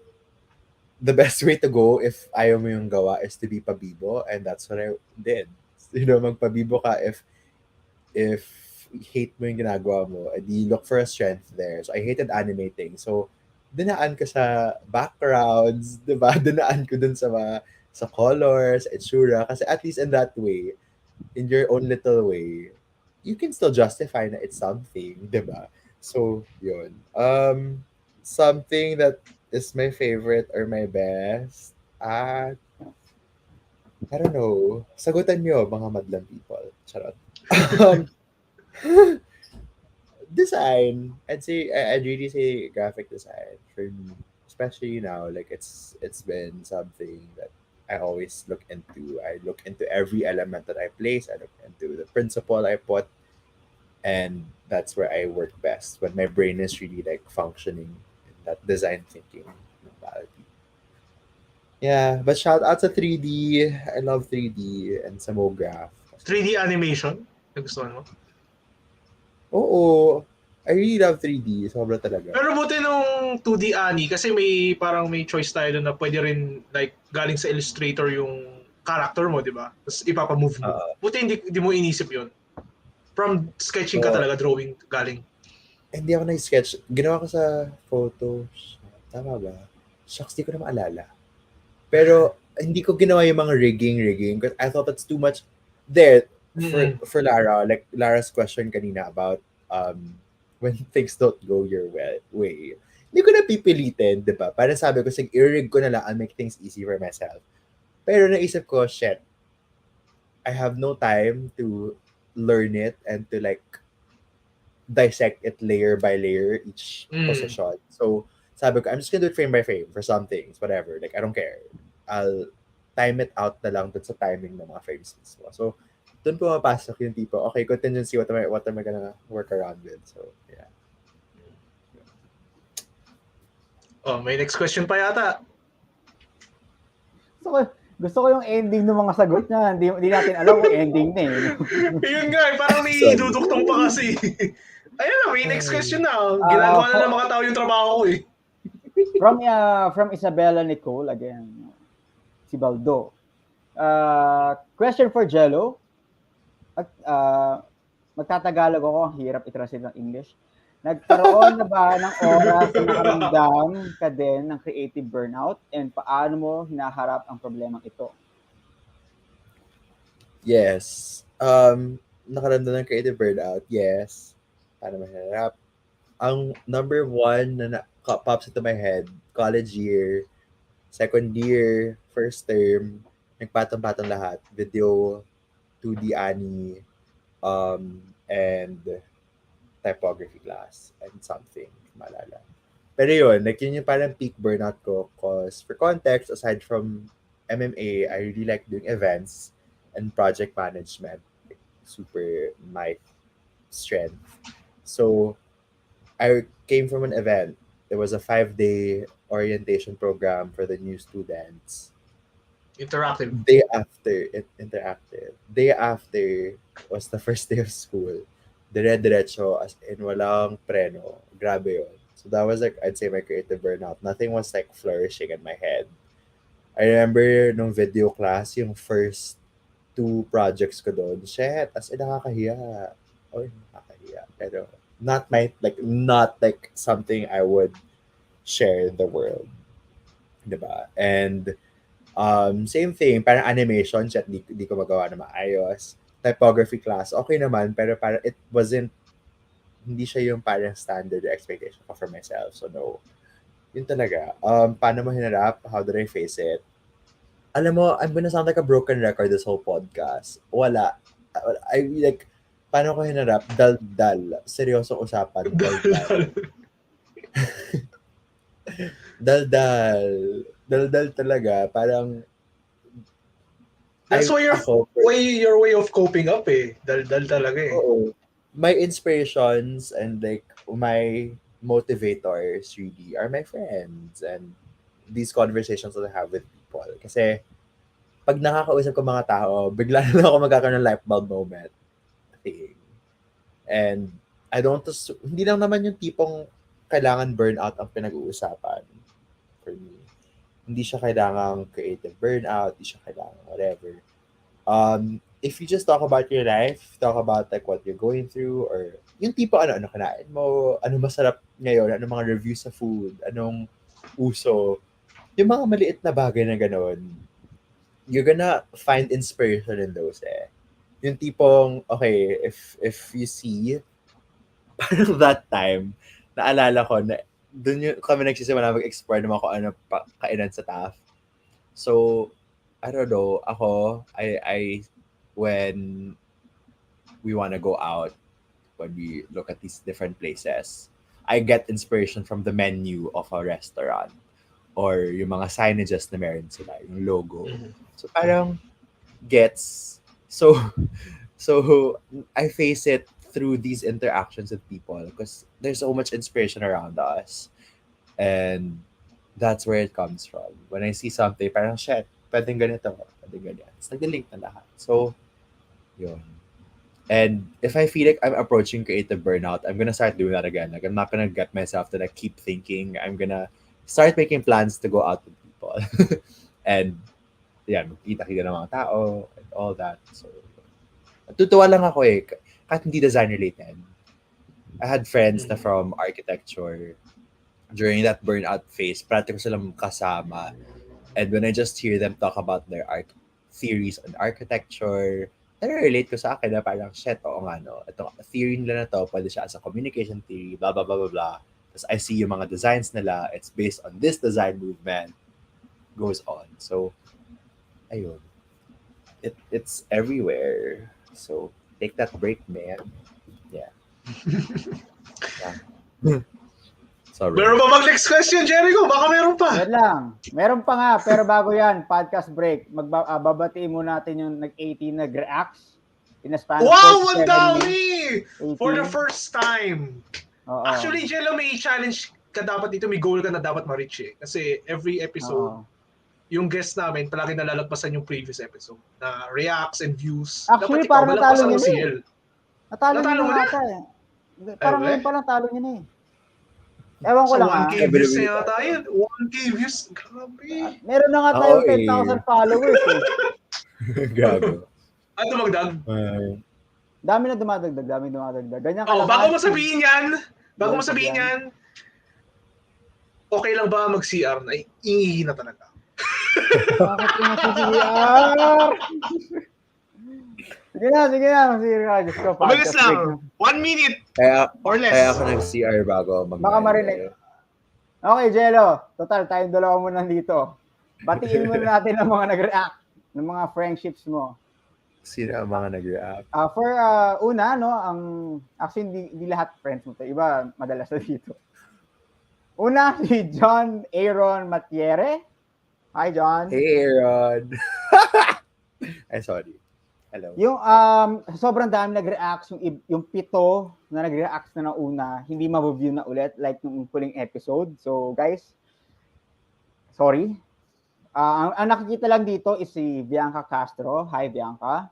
C: the best way to go if ayaw mo yung gawa is to be pabibo. And that's what I did. Magpabibo ka if hate mo yung ginagawa mo, you look for a strength there. So, I hated animating. So, dinaan ko sa backgrounds, diba? Dinaan ko dun sa colors, itsura. Kasi at least in that way, in your own little way, you can still justify na it's something, diba? So, yun. Something that is my favorite or my best, I don't know. Sagutan nyo, mga madlang people. Charot. Design. I'd really say graphic design for me, especially now. Like it's been something that I always look into. I look into every element that I place. I look into the principle I put, and that's where I work best when my brain is really like functioning in that design thinking mentality. Yeah, but shout out to 3D. I love 3D and Samograph.
B: 3D animation? Nagustuhan mo?
C: Oo. I really love 3D. Sobra talaga.
B: Pero buti nung 2D ani kasi may choice tayo doon na pwede rin like galing sa Illustrator yung character mo, di ba? Tapos ipapamove mo. Buti hindi mo inisip yun. From sketching ka talaga, drawing galing.
C: Hindi ako nag-sketch. Ginawa ko sa photos. Tama ba? Shucks, di ko na maalala. Pero hindi ko ginawa yung mga rigging because I thought that's too much. There, for Lara, like Lara's question kanina about when things don't go your way. Hindi ko na pipilitin, di ba? Parang sabi ko, sige, i-rig ko na lang, I'll make things easy for myself. Pero naisip ko, shit, I have no time to learn it and to like dissect it layer by layer, each position. So, sabi ko, I'm just gonna do it frame by frame for some things, whatever. Like, I don't care. I'll time it out na lang dun sa timing ng mga frames. So, doon pumapasok yung tipo, okay, contingency, what am I gonna work around with? So, yeah.
B: May next question pa yata.
D: Gusto ko yung ending ng mga sagot niya. Hindi natin alam kung ending na eh.
B: Yun nga, parang may duduktong pa kasi. Ayun na, may next question na. Ginagawa na ng mga tao yung trabaho ko eh.
D: From Isabella Nicole, again, si Baldo. Question for Gelo. Magtatagalog ako, ang hirap i-translate ng English. Nagkaroon na ba ng oras na nakaramdam ka din ng creative burnout and paano mo hinaharap ang problemang ito?
C: Yes. Nakaramdam ng creative burnout, yes. Paano maharap? Ang number one na pops into my head, college year, second year, first term, nagpatong-patong lahat. Video, 2D ani, and typography class and something, malala. Pero yun, like yun yung parang peak burnout ko because for context, aside from MMA, I really like doing events and project management. Like, super my strength. So, I came from an event. There was a 5-day orientation program for the new students.
B: Interactive.
C: Interactive. Day after was the first day of school. Dire-diretso, as in walang preno. Grabe yun. So that was like, I'd say my creative burnout. Nothing was like flourishing in my head. I remember nung video class, yung first 2 projects ko doon. Shit, as in nakakahiya. Nakakahiya. Pero not like something I would share in the world. Diba? And same thing, parang animation, shit, di ko magawa na maayos. Typography class, okay naman, pero parang it wasn't hindi siya yung parang standard expectation ko for myself. So no. Yun talaga. Paano mo hinarap? How did I face it? Alam mo, I'm gonna sound like a broken record this whole podcast. Wala. I like, paano ko hinarap? Dal-dal. Seryoso usapan. Dal-dal. Dal-dal. Dal-dal talaga. Parang,
B: That's why your way of coping up eh. Dal-dal talaga eh.
C: Oo. My inspirations and like my motivators really are my friends and these conversations that I have with people. Kasi pag nakakausap ko mga tao, bigla na lang ako magkakaroon ng light bulb moment. And I don't, hindi lang naman yung tipong kailangan burnout ang pinag-uusapan for me. Hindi siya kailangang creative burnout, hindi siya kailangang whatever. If you just talk about your life, talk about like what you're going through, or yung tipo ano kinain mo, ano masarap ngayon, ano mga reviews sa food, anong uso, yung mga maliit na bagay na gano'n, you're gonna find inspiration in those eh. Yung tipong, okay, if you see, parang that time, naalala ko na doon yung kami nagsisimula mag-explore naman kung ano pa kainan sa TAF. So, I don't know, ako, I when we want to go out, when we look at these different places, I get inspiration from the menu of a restaurant or yung mga signages na meron sila, yung logo. So, parang gets. So I face it through these interactions with people because there's so much inspiration around us. And that's where it comes from. When I see something, parang shit, pwedeng ganito, pwedeng ganyan. It's nag-link na lahat. So, yun. And if I feel like I'm approaching creative burnout, I'm gonna start doing that again. Like, I'm not gonna get myself to like keep thinking. I'm gonna start making plans to go out with people. And, yeah, kita-kita ng mga tao and all that. So, natutuwa lang ako eh. Kahit hindi design related. I had friends na from architecture. During that burnout phase, practical silang kasama. And when I just hear them talk about their theories on architecture, relate ko sa akin na parang, shit, oo nga, no. Itong theory nila na to, pwede siya as a communication theory, blah, blah, blah, blah, blah. Tapos I see yung mga designs nila, it's based on this design movement, goes on. So, ayun. It's everywhere. So, take that break, man. Yeah.
B: Sorry. Meron ba mag-next question, Jericho? Baka meron pa.
D: Yan lang. Meron pa nga, pero bago yan, podcast break, babatiin muna natin yung nag-18 nag-reacts in a span of
B: wow, ang dami! For the first time. Actually, Gelo, may challenge ka dapat dito, may goal ka na dapat ma-reach eh. Kasi every episode, yung guest namin, palagi nalalagpasan yung previous episode na reacts and views.
D: Actually,
B: dapat
D: parang natalo niya na eh. Natalo
B: mo na?
D: Parang ngayon pa lang talo niya na eh. Ewan ko lang
B: 1K views na yata yun. 1K views. Grabe.
D: Meron na nga tayo 10,000 followers eh.
C: Gago.
B: Dumagdag?
D: Dami na dumadagdag. Ganyan ka lang.
B: Bago mo sabihin yan, okay lang ba mag-CR na iingi na talaga?
D: Bakit yung mag-CR? Sige na, Diyos ko.
B: Mabilis lang. 1 minute or less.
C: Kaya ako nag-CR bago
D: baka marinig. Okay, Gelo. Total, tayong dalawa mo nandito. Batiin mo natin ang mga nag-react ng mga friendships mo.
C: Sino ang mga nag-react?
D: For una, no, actually, hindi lahat friends mo to. Iba, madalas na dito. Una, si John Aaron Matiere. Hi, John.
C: Hey, Aaron. Ay, sorry. Hello.
D: Yung sobrang dami nag-reacts, yung 7 na nag-reacts na una, hindi ma-review na ulit like nung huling episode. So guys, sorry. Ang nakikita lang dito is si Bianca Castro. Hi, Bianca.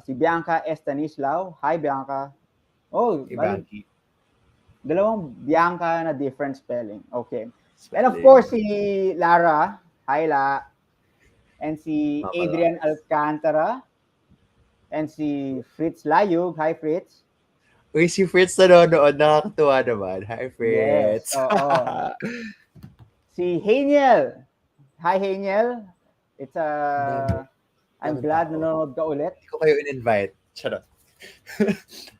D: Si Bianca Estanislao. Hi, Bianca. Oh,
C: hey,
D: dalawang Bianca na different spelling. Okay. And of course, si Lara. Hi, La. And si Adrian Alcantara. And si Fritz Layug. Hi, Fritz.
C: Uy, si Fritz nanonood. Nakakatuwa naman. Hi, Fritz.
D: Yes, si Haniel. Hi, Haniel. I'm glad nanonood ka ulit.
C: Hindi ko kayo in-invite. Charot.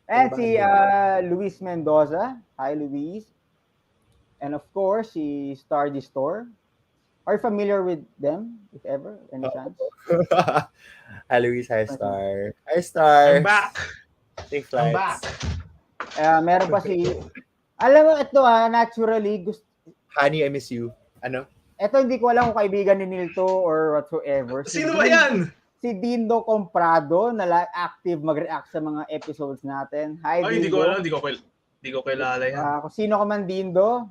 D: And si Luis Mendoza. Hi, Luis. And of course, si Stardy Store. Are you familiar with them, if ever? Any chance?
C: Hi, Luis. Hi, Star. Hi, Star.
B: I'm back.
C: Safe flights.
D: Meron pa si... Alam mo, ito naturally,
C: Honey, I miss you. Ano?
D: Ito hindi ko alam kung kaibigan ni Nilto or whatsoever.
B: Sino ba yan?
D: Si Dindo Comprado na active mag-react sa mga episodes natin. Hi, Dindo.
B: Hindi ko alam, hindi ko kilala yan.
D: Kung sino ka man, Dindo,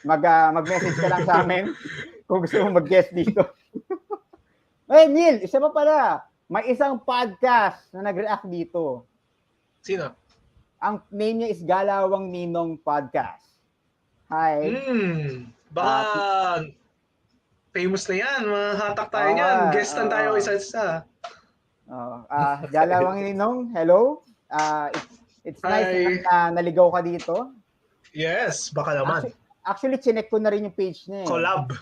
D: mag-message ka lang sa amin kung gusto mong mag-guest dito. Neil, isa pa pala. May isang podcast na nag-react dito.
B: Sino?
D: Ang name niya is Galawang Ninong Podcast. Hi.
B: Baka famous na yan. Mahatak tayo yan. Guestan tayo isa-isa.
D: Galawang Ninong, hello. It's nice na naligaw ka dito.
B: Yes, baka naman.
D: Actually, chinek ko na rin yung page niya.
B: Collab.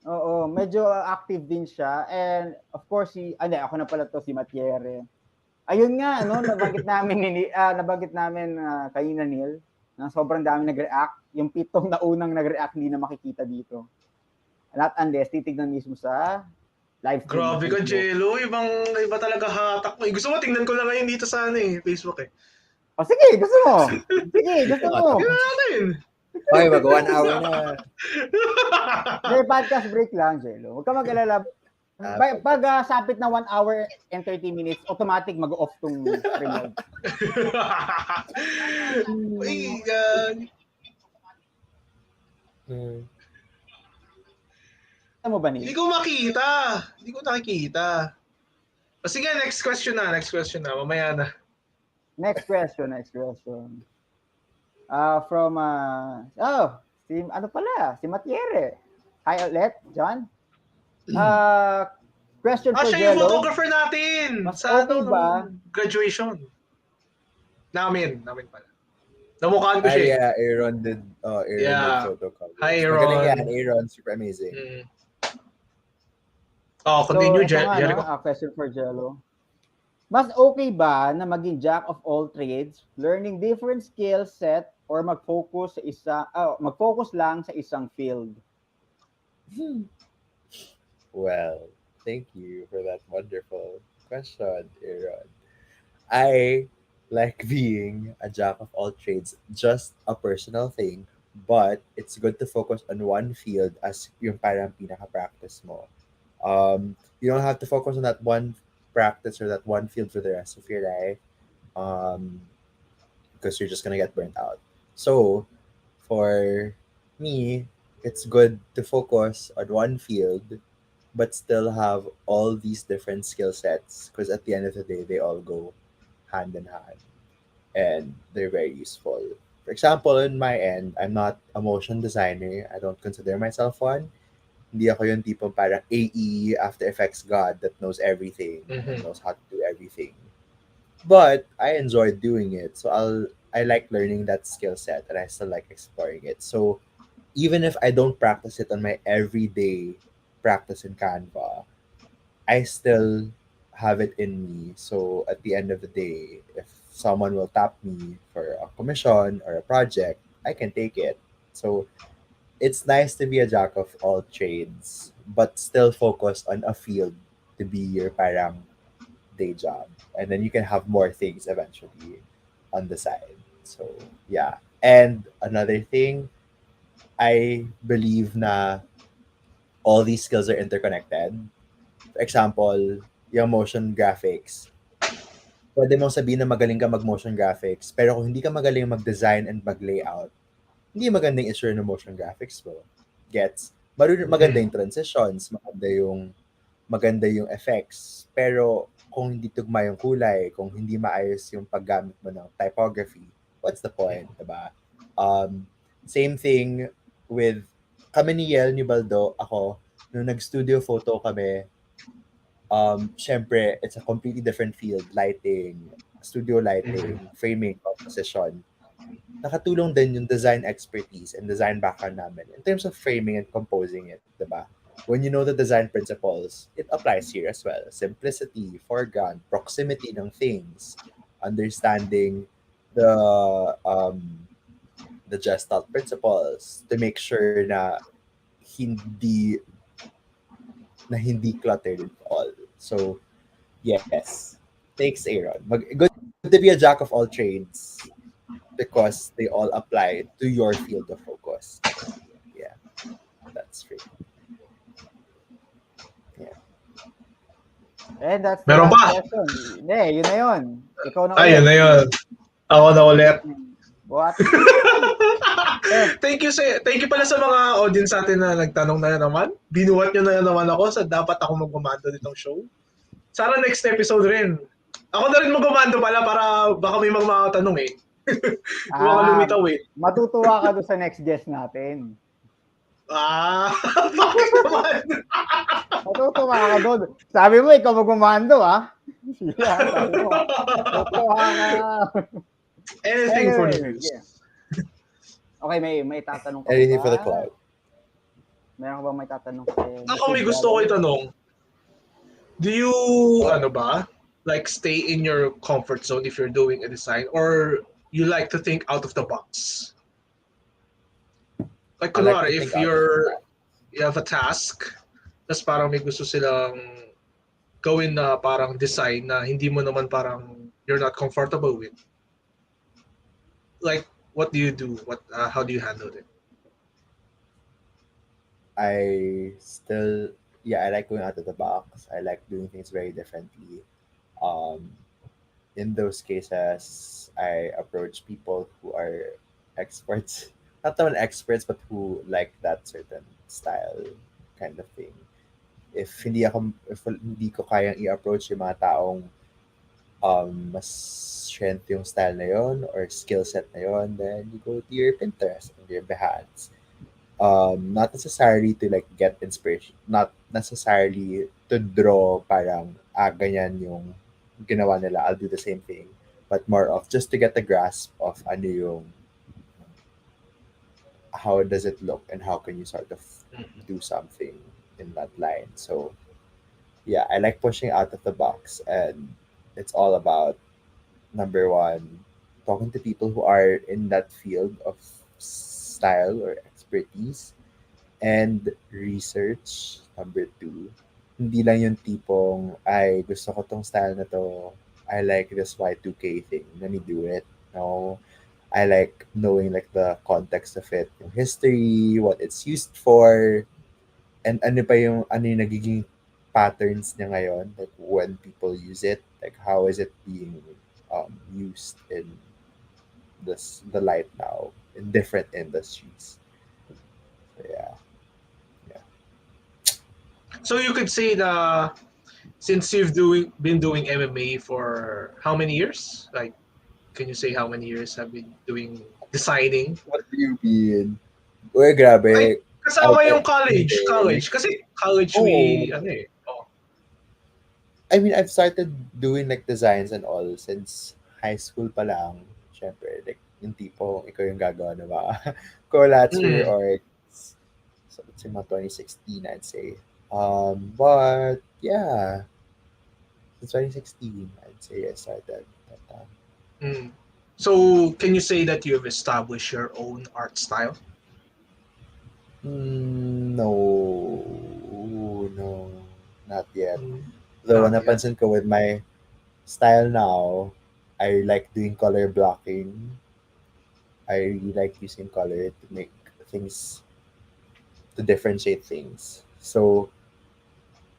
D: Oo, medyo active din siya. And of course, ako na pala to, si Matiere. Ayun nga, nabanggit namin kanina, Neil, na sobrang dami nag-react. Yung 7 na unang nag-react, hindi na makikita dito. Not unless titignan mismo sa live stream.
B: Grabe ka, Gelo. Iba talaga hatak mo. Gusto mo, tingnan ko na ngayon dito sa Facebook eh.
D: Sige, gusto mo. Gusto mo.
B: Tingnan natin.
C: Okay, mag 1 hour na.
D: May podcast break lang, Gelo. Huwag ka mag-alala. Pag sapit na 1 hour and 30 minutes, automatic mag-off tong remote. Ano mo ba niya?
B: Hindi ko makita. Hindi ko nakikita. Sige, next question na. Mamaya na.
D: Next question. Si Matiere. Hi ulit, John. Question for
B: siya yung
D: Gelo.
B: photographer natin.
D: Mas
B: sa
D: okay ba?
B: Graduation. Namin pala. Namukhaan ko siya.
C: Yeah, Aaron did photo cover.
B: Hi, Aaron.
C: Magaling yan, Aaron. Super amazing.
B: Continue,
D: Jericho. Question for Gelo. Mas okay ba na maging jack of all trades, learning different skill set, or mag-focus lang sa isang field?
C: Well, thank you for that wonderful question, Aaron. I like being a jack of all trades, just a personal thing, but it's good to focus on one field as yung parang pinaka-practice mo. You don't have to focus on that one practice or that one field for the rest of your life, because you're just gonna get burnt out. So, for me, it's good to focus on one field, but still have all these different skill sets, because at the end of the day, they all go hand in hand, and they're very useful. For example, in my end, I'm not a motion designer. I don't consider myself one. Hindi ako yung tipong parang AE, After Effects god that knows everything, and knows how to do everything. But I enjoy doing it, so I like learning that skill set, and I still like exploring it. So even if I don't practice it on my everyday practice in Canva, I still have it in me. So at the end of the day, if someone will tap me for a commission or a project, I can take it. So it's nice to be a jack of all trades, but still focus on a field to be your parang day job. And then you can have more things eventually on the side. So yeah. And another thing, I believe na all these skills are interconnected. For example, yung motion graphics. Pwede mong sabihin na magaling ka mag-motion graphics, pero kung hindi ka magaling mag-design and mag-layout, hindi magandang issue ng motion graphics mo. Gets? Maganda yung transitions, maganda yung effects, pero kung hindi tugma yung kulay, kung hindi maayos yung paggamit mo ng typography, what's the point, diba? Same thing with kami ni Yel, ni Baldo, ako, nung nag-studio photo kami, syempre, it's a completely different field. Lighting, studio lighting, framing, composition. Nakatulong din yung design expertise and design background namin in terms of framing and composing it, diba? When you know the design principles, it applies here as well. Simplicity, foreground, proximity ng things, understanding the Gestalt principles to make sure hindi hindi cluttered at all. So yes, thanks Aaron. Good to be a jack of all trades because they all apply to your field of focus. Yeah, that's true. Yeah.
D: And that's the
B: Meron
D: last
B: pa?
D: question. Hindi, yun na yun. Ikaw na
B: Ay,
D: ulit.
B: yun na yun. Ako na ulit.
D: What?
B: Thank you pala sa mga audience natin na nagtanong na naman. Binuhat nyo na naman ako sa dapat ako magkumando nitong show. Sana next episode rin. Ako na rin magkumando pala para baka may magmakatanong eh. Baka lumitaw eh.
D: Matutuwa ka doon sa next guest natin.
B: Bakit naman?
D: Matutuwa ka doon. Sabi mo, ikaw magkumando Yeah, sabi mo. Matutuwa ka.
B: Anything for the news.
D: Yeah. Okay, may tatanong ka
C: Anything
D: ba?
C: for the cloud.
D: Meron ka ba may tatanong?
B: Ako may gusto ko itanong. Do you, like stay in your comfort zone if you're doing a design or you like to think out of the box? Like, kunwari, if you have a task, tas parang may gusto silang gawin na parang design na hindi mo naman parang you're not comfortable with. Like, what do you do? How do you handle it?
C: I like going out of the box. I like doing things very differently. In those cases, I approach people who are experts, not even experts, but who like that certain style kind of thing. If hindi ko kayang i-approach yung mga taong mas strength yung style na yon or skill set na yon, then you go to your Pinterest and your Behance. Not necessarily to like get inspiration, not necessarily to draw parang ganyan yung ginawa nila, I'll do the same thing, but more of just to get the grasp of ano yung how does it look and how can you sort of do something in that line. So yeah, I like pushing out of the box, and it's all about number one, talking to people who are in that field of style or expertise, and research. Number two, hindi lang yung tipong, ay, gusto ko tong style na to, I like this Y2K thing, let me do it. No, I like knowing like the context of it, yung history, what it's used for, and ano yung nagiging patterns niya ngayon, like when people use it, like how is it being used in the light now in different industries. So yeah.
B: So you could say that since you've been doing MMA for how many years? Like, can you say how many years have been doing designing?
C: What do you mean? Uy, grabe.
B: Kasama yung college. Kasi college
C: I mean, I've started doing like designs and all since high school pa lang. Syempre, like yung tipo, ikaw yung gagawa na ba? Collabs for your orgs. So, let's say mga 2016, I'd say. But yeah, since 2016, I'd say I started that time.
B: So, can you say that you've established your own art style?
C: No, not yet. Though napansin ko with my style now, I like doing color blocking. I really like using color to make things, to differentiate things. So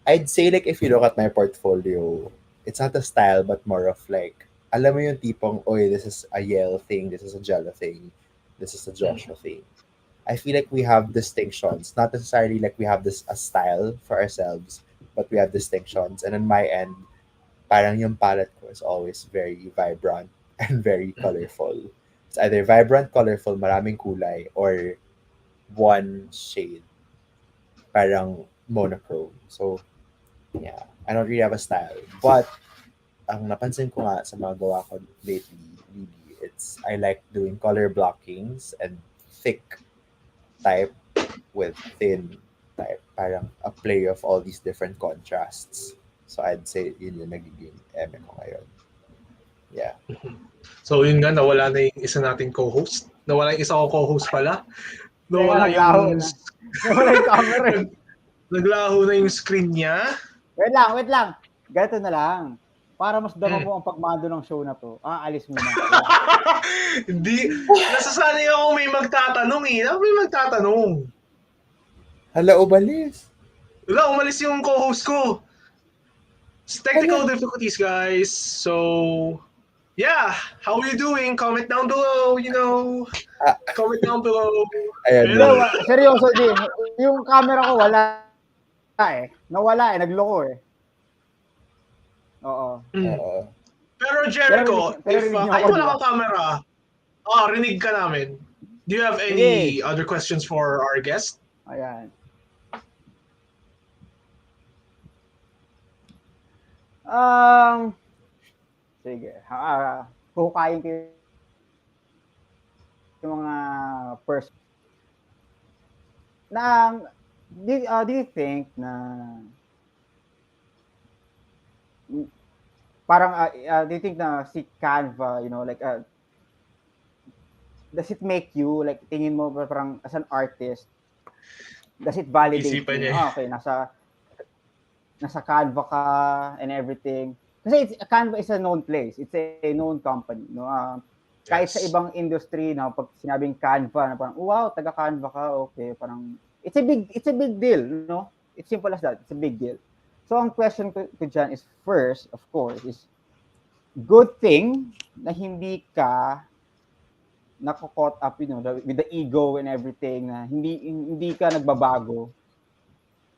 C: I'd say like if you look at my portfolio, it's not a style but more of like, alam mo yung tipong, oy, this is a Yale thing, this is a Gelo thing, this is a Joshua thing. I feel like we have distinctions, not necessarily like we have this a style for ourselves, but we have distinctions. And on my end, parang yung palette ko is always very vibrant and very colorful. It's either vibrant, colorful, maraming kulay, or one shade, parang monochrome. So, yeah, I don't really have a style. But, ang napansin ko nga sa mga gawa ko lately, really, it's, I like doing color blockings and thick type with thin type. Parang a play of all these different contrasts. So, I'd say yun yung nagiging eme ko ngayon. Yeah.
B: So yun nga, nawala na yung isa nating co-host. Nawala yung isa ko co-host pala. Nawala
D: naglaho
B: yung...
D: na. Nawala yung camera.
B: Naglaho na yung screen niya.
D: Wait lang. Ganito na lang. Para mas dama mo ang pagmando ng show na to. Alis mo na.
B: Hindi. Nasasanay ako may magtatanong eh. May magtatanong.
C: Hala, umalis.
B: Wala, umalis yung co-host ko. It's technical difficulties, guys. So, yeah. How are you doing? Comment down below, Comment down below.
C: Ayan.
D: Seryoso, Jim. Yung camera ko wala eh. Nawala eh. Nagloko eh. Oo.
B: Pero Jericho, wala kang camera, rinig ka namin. Do you have any other questions for our guest?
D: Ayan. Sige. Hukayin ko yung mga first. Do you think na parang do you think na si Canva, does it make you like tingin mo parang as an artist, does it validate you? Okay, nasa Canva ka and everything. Kasi Canva is a known place. It's a known company, no? Kahit sa ibang industry na pag sinabing Canva na parang wow, taga Canva ka, okay, parang it's a big deal, no? It's simple as that. It's a big deal. So ang question ko dyan is first, of course, is good thing na hindi ka nako-caught up, with the ego and everything, na hindi ka nagbabago.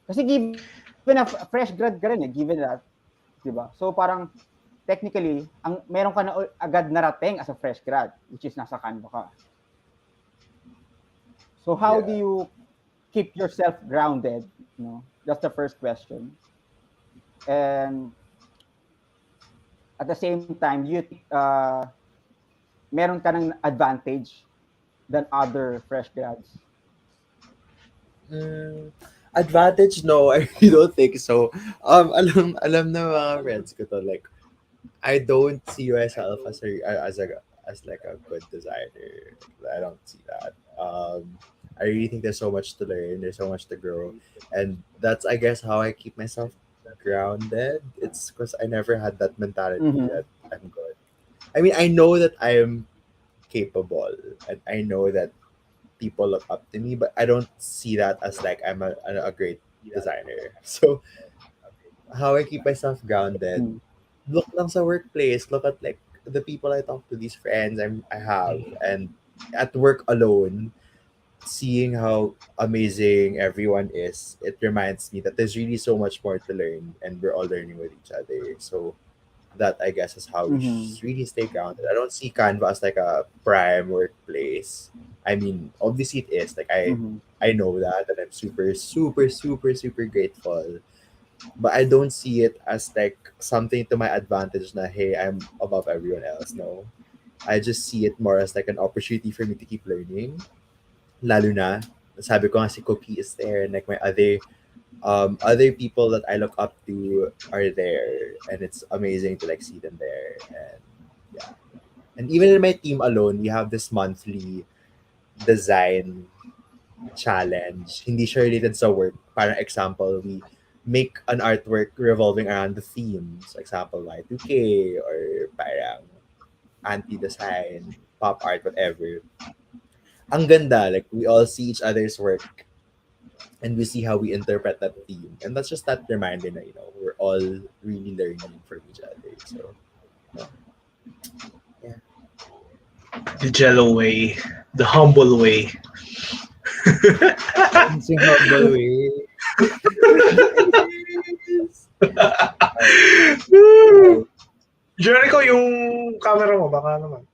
D: Kasi given a fresh grad ka rin given that, diba? So parang technically, meron ka na agad narating as a fresh grad, which is nasa Canva ka. So how do you keep yourself grounded? That's the first question. And at the same time, you meron ka ng advantage than other fresh grads?
C: Advantage? No, I really don't think so. Alam na mga friends ko to, like, I don't see myself as like a good designer. I don't see that. I really think there's so much to learn. There's so much to grow, and that's, I guess, how I keep myself grounded. It's because I never had that mentality that I'm good. I mean, I know that I am capable, and I know that people look up to me, but I don't see that as like I'm a great designer. So how I keep myself grounded, look lang sa workplace, look at like the people I talk to, these friends I have, and at work alone, seeing how amazing everyone is, it reminds me that there's really so much more to learn, and we're all learning with each other. So that, I guess, is how we really stay grounded. I don't see Canva as like a prime workplace. I mean, obviously it is. Like I know that, and I'm super, super, super, super grateful. But I don't see it as like something to my advantage na, hey, I'm above everyone else. No. I just see it more as like an opportunity for me to keep learning. Lalo na, sabi ko nga si Cookie is there, and like my other people that I look up to are there, and it's amazing to like see them there. And yeah. And even in my team alone, we have this monthly design challenge. Hindi siya related sa work. Parang example, we make an artwork revolving around the theme. So example, Y2K or parang anti-design, pop art, whatever. Ang ganda, like we all see each other's work and we see how we interpret that theme. And that's just that reminder na, we're all really learning from each other. So, yeah.
B: The Gelo way. The humble way.
C: It's a humble way.
B: Jericho, yung camera mo, baka naman.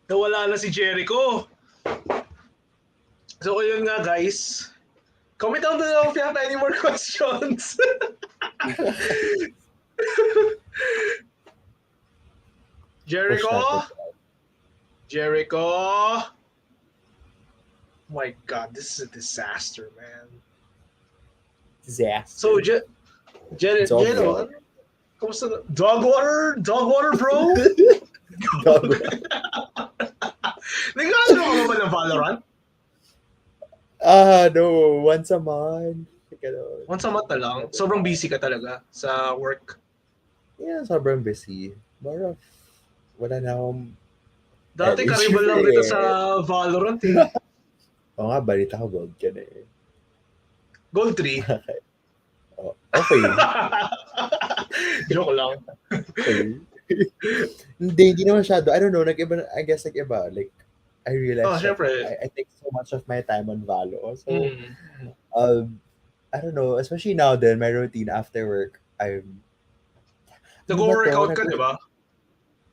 B: Nawala na si Jericho. So, yun nga, guys. Comment down below if you have any more questions. Jericho? Jericho? Oh my God, this is a disaster, man.
C: Disaster.
B: So, Gelo, kamusta na? Dog water, bro? Nag-ano ka ba ng Valorant?
C: No. Once a month.
B: Once a month na lang? Sobrang busy ka talaga sa work?
C: Yeah, sobrang busy. More of, wala na akong
B: Dati karibal lang kita sa Valorant eh.
C: Oo nga, balita ko gold ka na eh.
B: Gold 3?
C: Okay.
B: Joke lang.
C: Okay. Hindi naman masyado. I don't know, I guess nag-iba. Like, I realized I take so much of my time on Valo. So, I don't know, especially now then, my routine after work,
B: Nag-workout ka, di ba?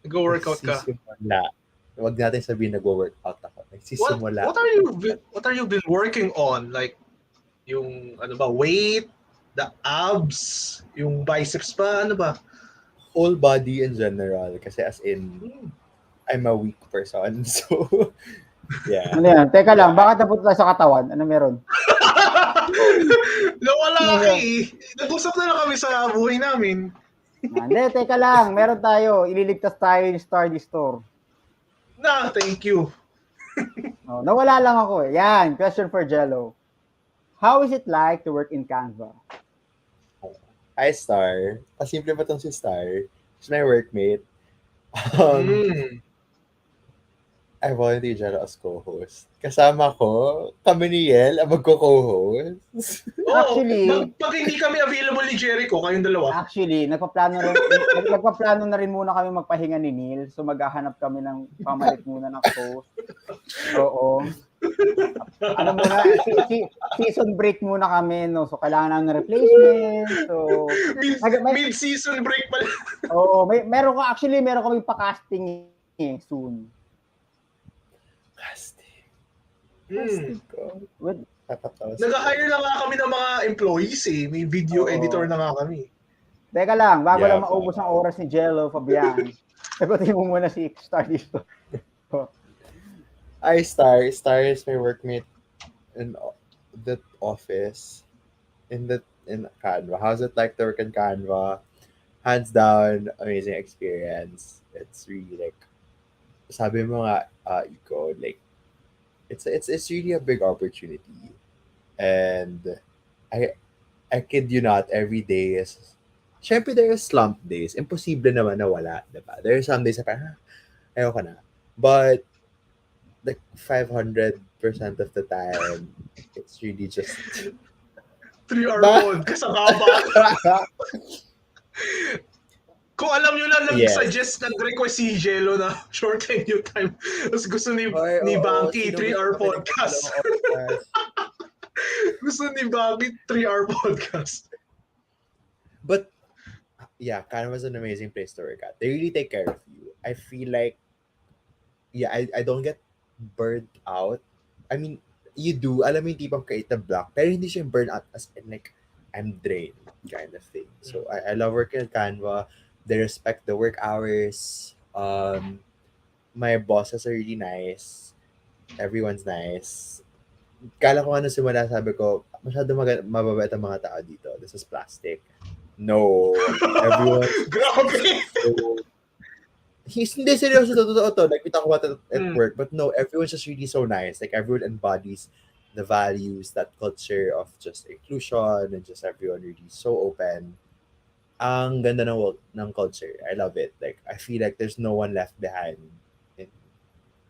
B: Nag-workout ka.
C: Nagsisimula. Huwag natin sabihin nag-workout ako. Nagsisimula.
B: What are you been working on? Like, yung, ano ba, weight, the abs, yung biceps pa, ano ba?
C: Whole body in general. Kasi as in, I'm a weak person. So, yeah.
D: Ano yan? Teka lang, bakit napunta sa katawan? Ano meron?
B: Nawala eh. Nag-usap na lang kami sa buhay namin.
D: Hindi, teka lang. Meron tayo. Ililigtas tayo yung Stardy Store.
B: Thank you.
D: Nawala lang ako eh. Yan, question for Gelo. How is it like to work in Canva?
C: Hi, Star. Pasimple ba itong si Star? She's my workmate. I volunteered dyan as co-host. Kasama ko, kami ni Yel, ang magko-co-host.
D: Actually,
B: pag hindi kami available ni Jericho, kayong dalawa.
D: Actually, nagpaplano na rin muna kami magpahinga ni Neil. So maghahanap kami ng pamalit muna ng host. Oo. Ano muna, season break muna kami, no? So kailangan namin ng replacement. So
B: mid-season break pala.
D: Oo, meron kami pa-casting soon.
B: Nag-hire na nga kami ng mga employees eh. May video editor na nga kami.
D: Teka lang, bago lang maubos ang oras ni Gelo Fabian. Sagutin mo muna si Star dito.
C: Star is my workmate in the office. In Canva. How's it like to work in Canva? Hands down, amazing experience. It's really like, sabi mo nga, Iko, like, it's really a big opportunity, and I kid you not, every day is, syempre there are slump days, imposible naman na wala, diba? There are some days na parang ayoko na, but like 500% of the time it's really just
B: 3-hour podcast ang haba. Kung alam nyo lang, nag-suggest, nag-request si Gelo na shorten yung time. Tapos gusto ni Banky 3-hour podcast. Gusto ni Banky 3-hour podcast.
C: But, yeah, Canva's an amazing place to work at. They really take care of you. I feel like, I don't get burnt out. I mean, you do. Alam mo yung tipong create a block. Pero hindi siya burnt out as in like, I'm drained kind of thing. So, I love working at Canva. They respect the work hours. My bosses are really nice. Everyone's nice. Kala ko simula, sabi ko, masyado mababait ang mga tao dito. This is plastic. No. Everyone.
B: Grabe!
C: Hindi seryoso, totoo to. Like, we talk about it at work. But no, everyone's just really so nice. Like, everyone embodies the values, that culture of just inclusion, and just everyone really so open. Ang ganda ng culture. I love it. Like, I feel like there's no one left behind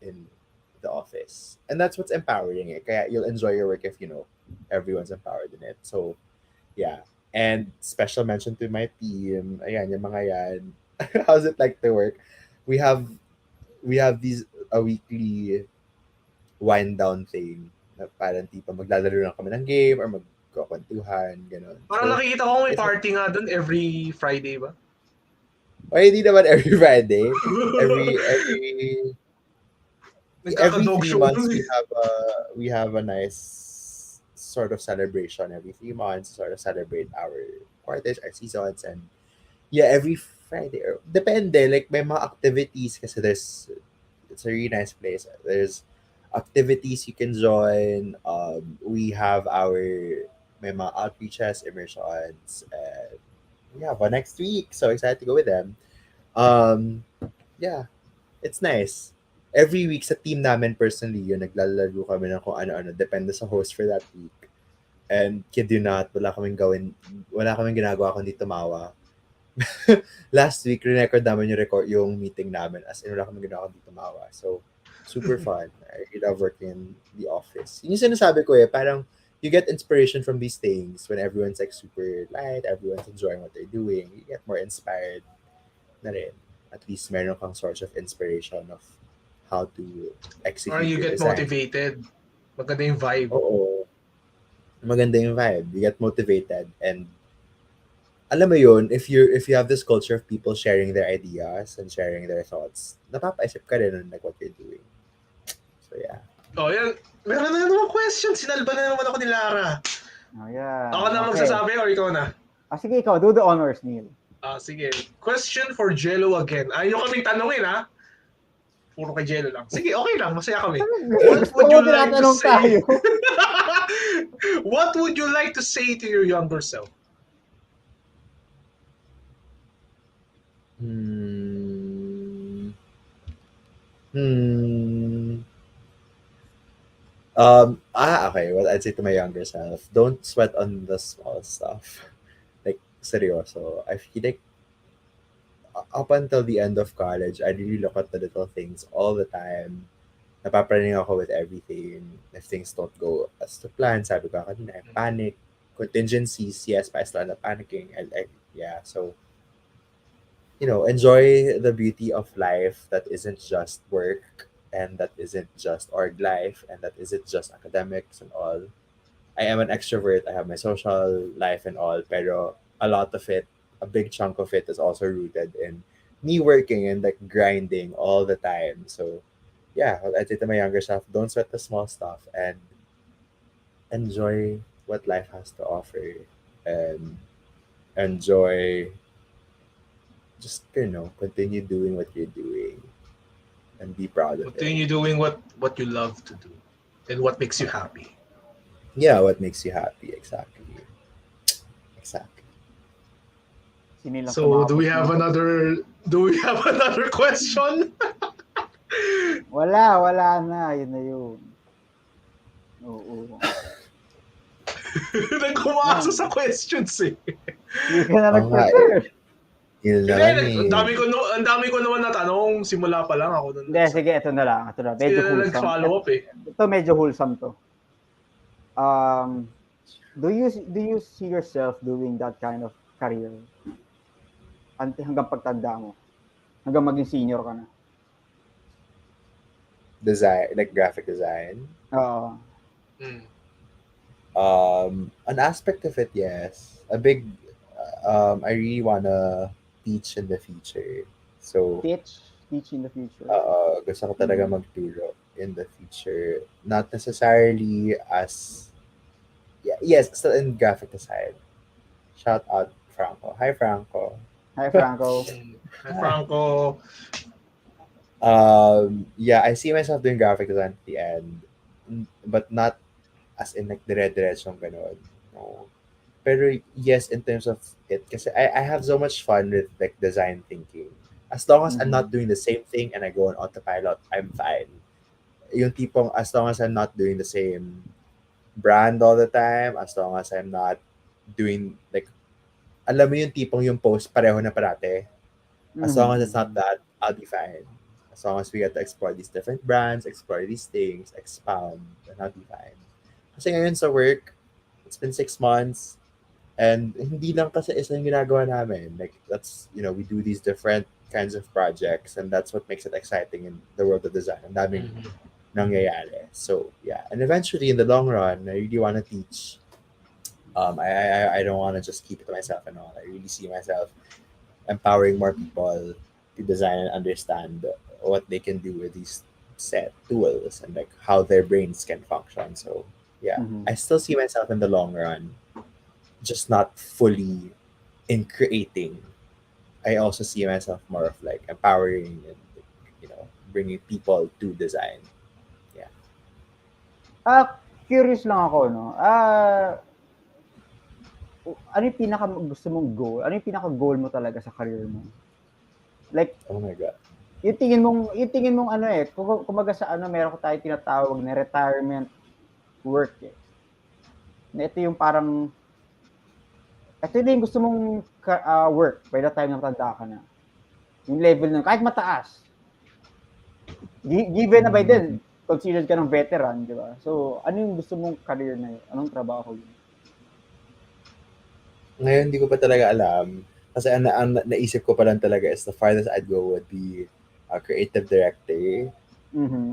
C: in the office. And that's what's empowering it. Kaya you'll enjoy your work if you know everyone's empowered in it. So, yeah. And special mention to my team. Ayan, yung mga yan. How's it like to work? We have a weekly wind down thing. Na parang tipo maglalaro lang kami ng game or magkukwentuhan, gano'n.
B: Parang nakikita ko may party nga doon every Friday ba?
C: Hindi naman every Friday. Every 3 months we have a nice sort of celebration. Every 3 months, sort of celebrate our quarters, our seasons, and every Friday. Depende, like may mga activities kasi it's a really nice place. There's activities you can join. We have our may mga outreaches, immersions, and we have one next week. So excited to go with them. Yeah, it's nice. Every week sa team namin personally, yun, naglalaro kami ng kung ano-ano. Depende sa host for that week. And kid you not, wala kaming ginagawa kundi tumawa. Last week, record namin yung meeting namin. As in, wala kaming ginagawa kundi tumawa. So, super fun. I love working in the office. Yun yung sinasabi ko parang you get inspiration from these things when everyone's like super light, everyone's enjoying what they're doing. You get more inspired na rin. At least meron kang source of inspiration of how to execute
B: or you get
C: design.
B: Motivated. Maganda yung vibe.
C: Oo. Maganda yung vibe. You get motivated and alam mo yun, if you have this culture of people sharing their ideas and sharing their thoughts, napapaisip ka rin on like what you're doing. So yeah.
B: Oh, yan. Meron na naman question. Sinalba na naman ako ni Lara.
D: Oh, yeah.
B: Ako na magsasabi or ikaw na?
D: Sige, ikaw. Do the honors, Neil.
B: Sige. Question for Gelo again. Ayaw kaming tanongin, ha? Puro kay Gelo lang. Sige, okay lang. Masaya kami. What would you like to say? What would you like to say to your younger self?
C: Okay. Well, I'd say to my younger self, don't sweat on the small stuff. Like, seryoso. I feel like up until the end of college, I really look at the little things all the time. Napapraning ako with everything. If things don't go as to plan, sabi ko kanina, I panic. Contingencies, yes, but I still end up panicking. So, enjoy the beauty of life that isn't just work and that isn't just org life and that isn't just academics and all. I am an extrovert. I have my social life and all, pero a lot of it, a big chunk of it is also rooted in me working and like grinding all the time. So yeah, I'd say to my younger self, don't sweat the small stuff and enjoy what life has to offer and enjoy just continue doing what you're doing and be proud of it.
B: Continue doing what you love to do and what makes you happy.
C: Yeah, what makes you happy, exactly.
B: So do we have another question?
D: Wala na, yun na yun. Oo.
B: Nagkumasa sa questions eh.
D: Hindi ka na nag-prepare.
B: Ang dami ko naman natanong simula pa lang ako.
D: Hindi, sige, ito na lang. Medyo wholesome.
B: Nag-follow up eh.
D: Ito medyo wholesome to. Do you see yourself doing that kind of career? Hanggang pagtanda mo? Hanggang maging senior ka na?
C: Design, like graphic design?
D: Oo.
C: An aspect of it, yes. A big, I really wanna teach in the future. So
D: teach in the future.
C: Gusto ko talaga magturo in the future. Not necessarily as, yes, still in graphic design. Shout out Franco. Hi, Franco.
D: Hi, Franco.
B: Hi, Franco.
C: I see myself doing graphic design at the end, but not as in like dire-diretsong ganon. No. Pero yes, in terms of it, kasi I have so much fun with like design thinking. As long as I'm not doing the same thing and I go on autopilot, I'm fine. Yung tipong as long as I'm not doing the same brand all the time, as long as I'm not doing like, alam mo yung tipong yung post pareho na parate. As long as it's not that, I'll be fine. As long as we get to explore these different brands, explore these things, expound, then I'll be fine. Kasi ngayon sa work, it's been 6 months, and hindi lang kasi isa yung ginagawa namin. Like, that's, we do these different kinds of projects, and that's what makes it exciting in the world of design. Ang daming nangyayari. So, yeah. And eventually, in the long run, I really want to teach. I don't want to just keep it to myself and all. I really see myself empowering more people to design and understand what they can do with these set tools and like how their brains can function. So yeah, I still see myself in the long run, just not fully in creating. I also see myself more of like empowering and bringing people to design. Yeah.
D: Curious lang ako, no? ano yung pinaka gusto mong goal? Ano yung pinaka goal mo talaga sa career mo? Like,
C: oh my God.
D: Yung tingin mong ano eh, kumaga sa ano, meron ko tayo tinatawag na retirement work eh. Na ito yung parang, ito yung gusto mong work by the time na matanda ka na. Yung level na, kahit mataas. Given na by then, considered ka ng veteran, di ba? So, ano yung gusto mong career na yun? Anong trabaho yun?
C: Ngayon, hindi ko pa talaga alam. Kasi ang naisip ko pa lang talaga is the farthest I'd go would be a creative director.
D: Mm-hmm.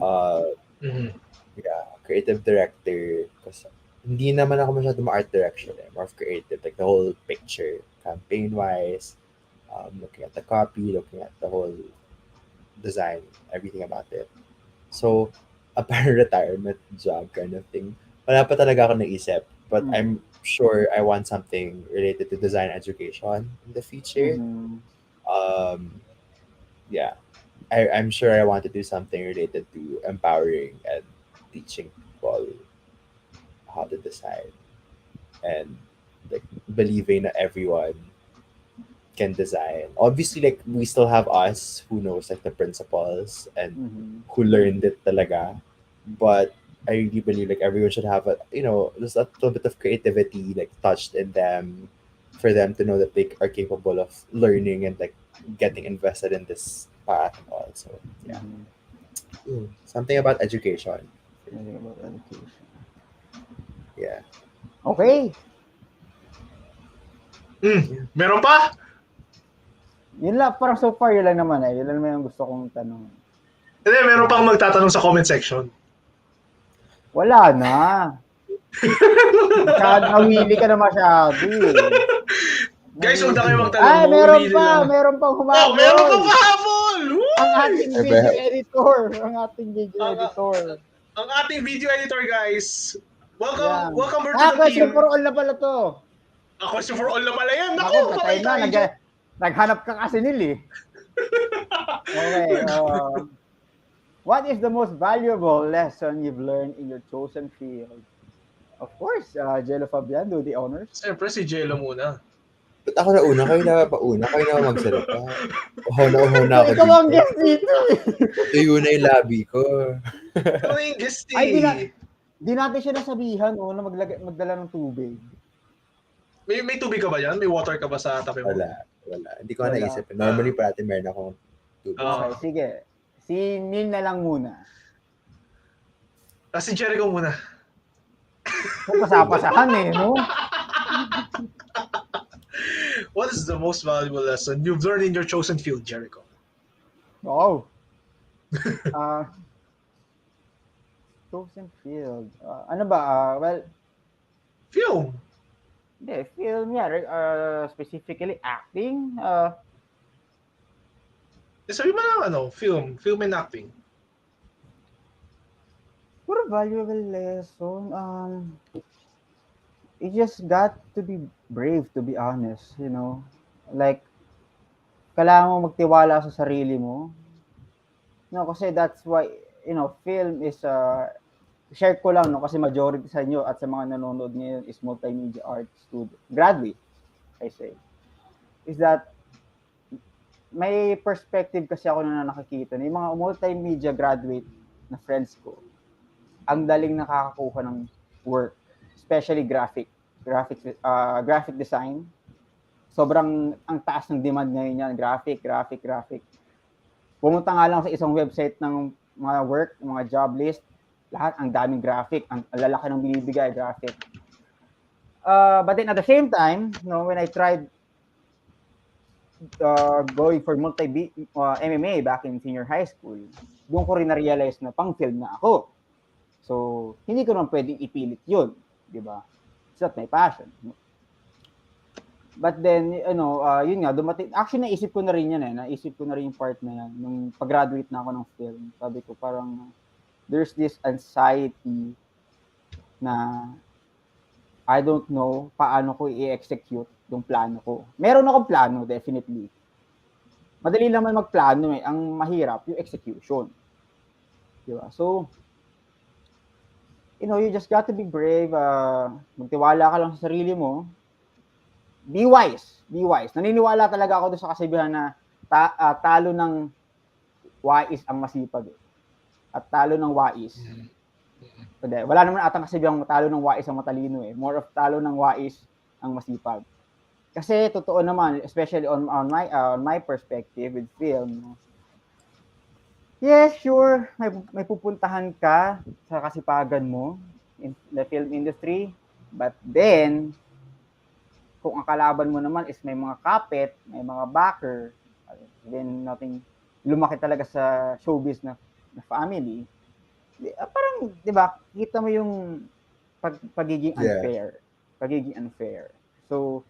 C: Yeah, creative director. Kasi hindi naman ako masyado art direction eh. More of creative. Like the whole picture. Campaign-wise. Looking at the copy. Looking at the whole design. Everything about it. So, a parang retirement job kind of thing. Wala pa talaga ako naisip. But I'm sure I want something related to design education in the future. Yeah. I'm sure I want to do something related to empowering and teaching people how to design and like believing that everyone can design. Obviously, like we still have us who knows like the principles and who learned it talaga. But I really believe like everyone should have just a little bit of creativity like touched in them for them to know that they are capable of learning and like getting invested in this path and all. So yeah. Something about education.
D: Something about education.
C: Yeah.
D: Okay.
B: Meron pa?
D: Yun lang, parang so far yun lang naman eh. Yun lang naman yung gusto kong tanong.
B: Hindi, meron pang magtatanong sa comment section.
D: Wala na. Nawili ka na masyado eh.
B: Guys, huwag na kayo magtanong.
D: Meron pang humabol.
B: Meron pa pahabol!
D: Ang ating video editor. Ang ating video editor,
B: guys. Welcome to the team.
D: Question for all na pala to.
B: Question for all na pala yan.
D: Naku, patay na. Naghanap ka kasi nili. Okay. What is the most valuable lesson you've learned in your chosen field? Of course, Gelo Fabian, do the honors.
B: Siyempre, si Gelo muna.
C: Ba't ako na una? Kayo na pauna? Kayo na magsalita. Uhaw na ako
D: dito. Ikaw ang guest dito.
C: Tuyo na yung labi ko.
B: Ikaw na yung guest
D: di natin siya nasabihan na magdala ng tubig.
B: May tubig ka ba yan? May water ka ba sa tabi mo?
C: Wala. Hindi ko naisip. Normally, parati meron akong tubig.
D: Okay, sige. Si Neil na lang muna.
B: Si Jericho muna.
D: Pasapasahan eh, no?
B: What is the most valuable lesson you've learned in your chosen field, Jericho?
D: Wow. Chosen field. Ano ba? Well,
B: film.
D: Hindi, film specifically acting.
B: Sabi mo lang film and acting.
D: What a valuable lesson. You just got to be brave, to be honest, Like, kailangan mo magtiwala sa sarili mo. Kasi that's why, film is, share ko lang, kasi majority sa inyo at sa mga nanonood ngayon is multimedia arts student, graduate, I say. Is that, may perspective kasi ako na nakikita. Yung mga multimedia graduate na friends ko, ang daling nakakakuha ng work, especially graphic design. Sobrang ang taas ng demand ngayon yan, graphic. Pumunta nga lang sa isang website ng mga work, mga job list, lahat ang daming graphic, ang lalaki ng binibigay graphic. But then at the same time, when I tried going for MMA back in senior high school, doon ko rin na-realize na pang-film na ako. So, hindi ko naman pwedeng ipilit yun, di ba? It's not my passion. But then, yun nga, dumating. Actually, naisip ko na rin yan Naisip ko na rin yung part na yan. Nung pag-graduate na ako ng film, sabi ko parang, there's this anxiety na I don't know paano ko i-execute yung plano ko. Meron akong plano, definitely. Madali naman magplano eh. Ang mahirap, yung execution. Diba? So, you just got to be brave. Magtiwala ka lang sa sarili mo. be wise. Be wise. Naniniwala talaga ako doon sa kasabihan na talo ng wais ang masipag. At talo ng wais. Wala naman atang kasabihan talo ng wais ang matalino eh. More of talo ng wais ang masipag. Kasi totoo naman, especially on my perspective with film, yes, sure, may pupuntahan ka sa kasipagan mo in the film industry, but then kung ang kalaban mo naman is may mga kapit, may mga backer, then nothing, lumaki talaga sa showbiz na family, parang, di ba, kita mo yung pagiging unfair. Pagiging unfair. So,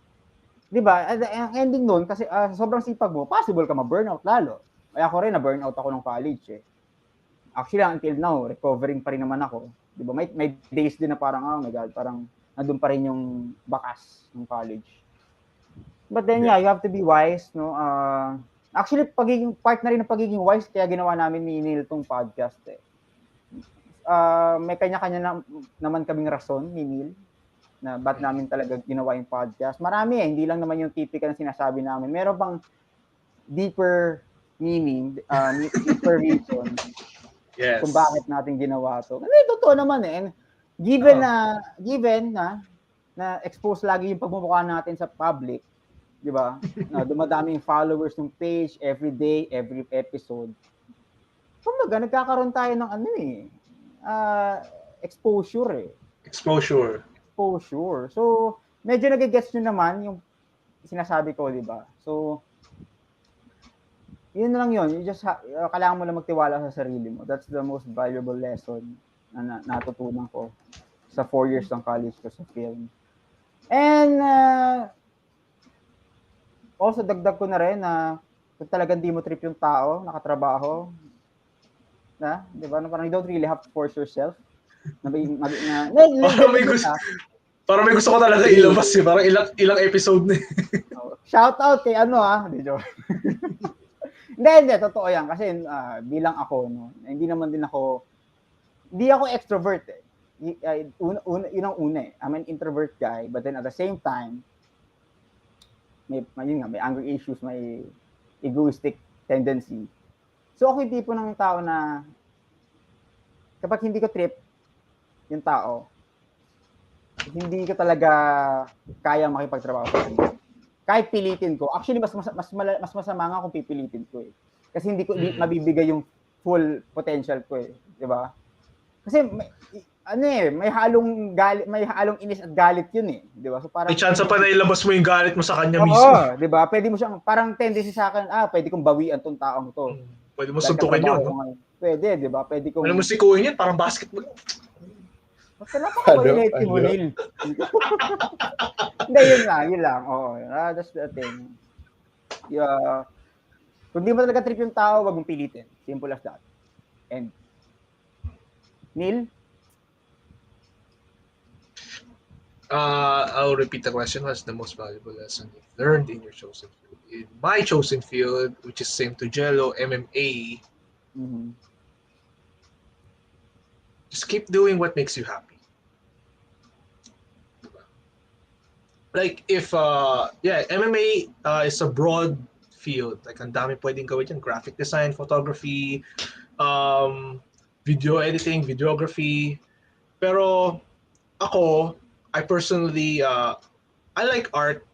D: di ba, ang ending nun, kasi sobrang sipag mo, possible ka ma-burnout lalo. Kaya ako rin, na-burnout ako nung college eh. Actually, until now, recovering pa rin naman ako. Di ba, may days din na parang, oh my God, parang nandun pa rin yung bakas ng college. But then, you have to be wise, no? Actually, part na rin ng pagiging wise, kaya ginawa namin ni Neil tong podcast eh. May kanya-kanya naman kaming rason ni Neil na ba't namin talaga ginawa yung podcast. Marami eh, hindi lang naman yung typical na sinasabi namin. Meron pang deeper meaning, deeper reason kung bakit natin ginawa to. Kasi totoo naman eh. And given na expose lagi yung pagmumukha natin sa public, di ba? Na dumadami yung followers ng page every day, every episode. Kumbaga, nagkakaroon tayo ng exposure eh.
B: Exposure.
D: So, medyo nagigets nyo naman yung sinasabi ko, di ba? So, yun lang yun. You just kailangan mo lang magtiwala sa sarili mo. That's the most valuable lesson na natutunan ko sa 4 years ng college ko sa film. And also, dagdag ko na rin na kung talagang di mo trip yung tao, nakatrabaho, di ba? Parang you don't really have to force yourself.
B: Parang may gusto ko talaga ilabas eh. Parang ilang episode na eh.
D: Shout out kay Hindi, totoo yan. Kasi bilang ako, no, hindi ako extrovert eh. Yun ang una eh. I'm an introvert guy, but then at the same time, may anger issues, may egoistic tendency. So ako yung tipo ng tao na kapag hindi ko trip yung tao, hindi ko talaga kaya makipagtrabaho sa kanya. Kahit pilitin ko. Actually, mas masama nga kung pipilitin ko eh. Kasi hindi ko mabibigay yung full potential ko eh. Di ba? Kasi may halong inis at galit yun eh. Di ba? So parang
B: may chance pa na ilabas mo yung galit mo sa kanya mismo.
D: Oo, di ba? Pwede mo siyang, parang tendency sa akin, pwede kong bawian tong taong to.
B: Pwede mo suntukin yun, no?
D: Pwede, di ba? Pwede kong...
B: Pwede mo sikuhin yan, parang basketball.
D: Basta napaka-violate mo, Neil. Hindi, yun lang. Oo, that's the thing. Kung di mo talaga trip yung tao, wag mong pilitin. Simple as that. And, Neil?
B: I'll repeat the question. What's the most valuable lesson you've learned in your chosen field? In my chosen field, which is same to Gelo, MMA, just keep doing what makes you happy. Like if MMA is a broad field. Like ang dami pwedeng gawin dyan. Graphic design, photography, video editing, videography. Pero ako, I personally I like art.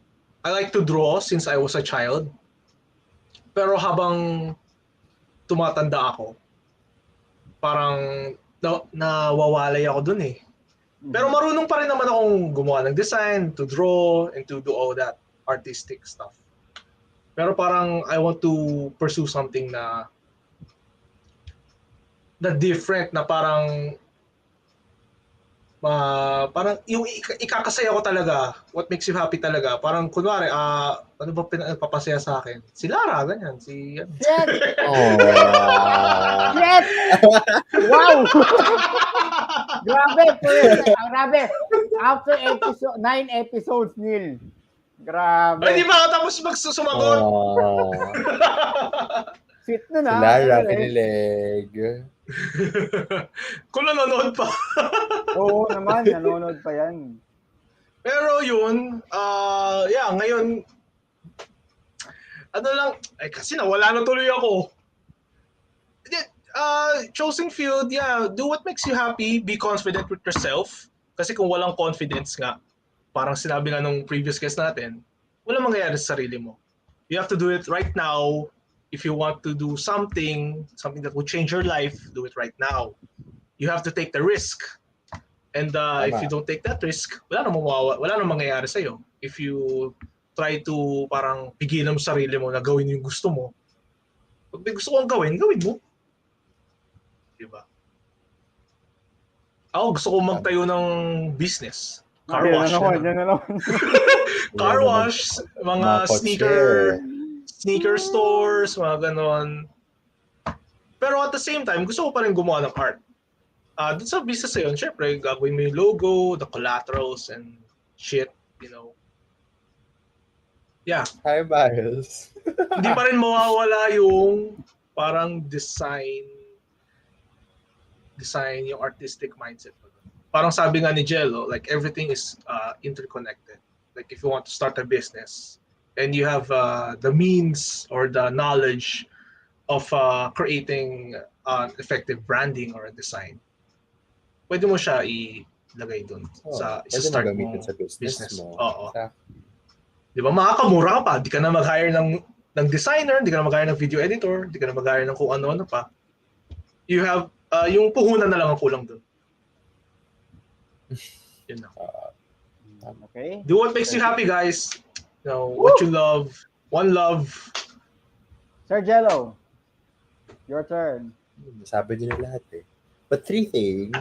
B: I like to draw since I was a child. Pero habang tumatanda ako, parang nawawalay ako dun eh. Pero marunong pa rin naman akong gumawa ng design, to draw, and to do all that artistic stuff. Pero parang I want to pursue something na different, na parang yung ikakasaya ko talaga, what makes you happy talaga. Parang kunwari, ano ba pinapapasaya sa akin? Si Lara, ganyan.
D: Shit! Shit! Wow! Grabe. After 9 episodes, Neil. Grabe.
B: Hindi ba ako tapos magsusumagot?
D: Sweet na na.
C: Si Lara, pinilig.
B: Kung nanonood pa.
D: Oo naman, nanonood pa yan.
B: Pero yun, ngayon, ano lang, kasi nawala na tuloy ako. Choosing field, do what makes you happy, be confident with yourself. Kasi kung walang confidence nga, parang sinabi nga nung previous guest natin, walang mangyayari sa sarili mo. You have to do it right now. If you want to do something that will change your life, do it right now. You have to take the risk. And if you don't take that risk, wala nang mangyayari sa'yo. If you try to parang pigilan mo sarili mo na gawin yung gusto mo, pag may gusto kong gawin mo. Diba? Ako gusto ko magtayo ng business. Car wash. Car wash, mga sneaker stores, mga ganon. Pero at the same time, gusto ko pa rin gumawa ng art. Dun sa business na yun, syempre, gagawin mo yung logo, the collaterals, and shit, you know. Yeah.
C: Hi, Miles.
B: Hindi pa rin mawawala yung parang design yung artistic mindset. Parang sabi nga ni Gelo, like everything is interconnected. Like if you want to start a business and you have the means or the knowledge of creating effective branding or a design, pwede mo siya ilagay doon sa start mo
C: sa business mo.
B: Oo. Di ba, makakamura ka pa. Di ka na mag-hire ng designer, di ka na mag-hire ng video editor, di ka na mag-hire ng kung ano-ano pa. You have, yung puhunan na lang ang kulang doon. Yun na.
D: Okay.
B: Do what makes you happy, guys. You know, what you love. One love.
D: Sir Gelo, your turn.
C: Sabi din na lahat eh. But 3 things.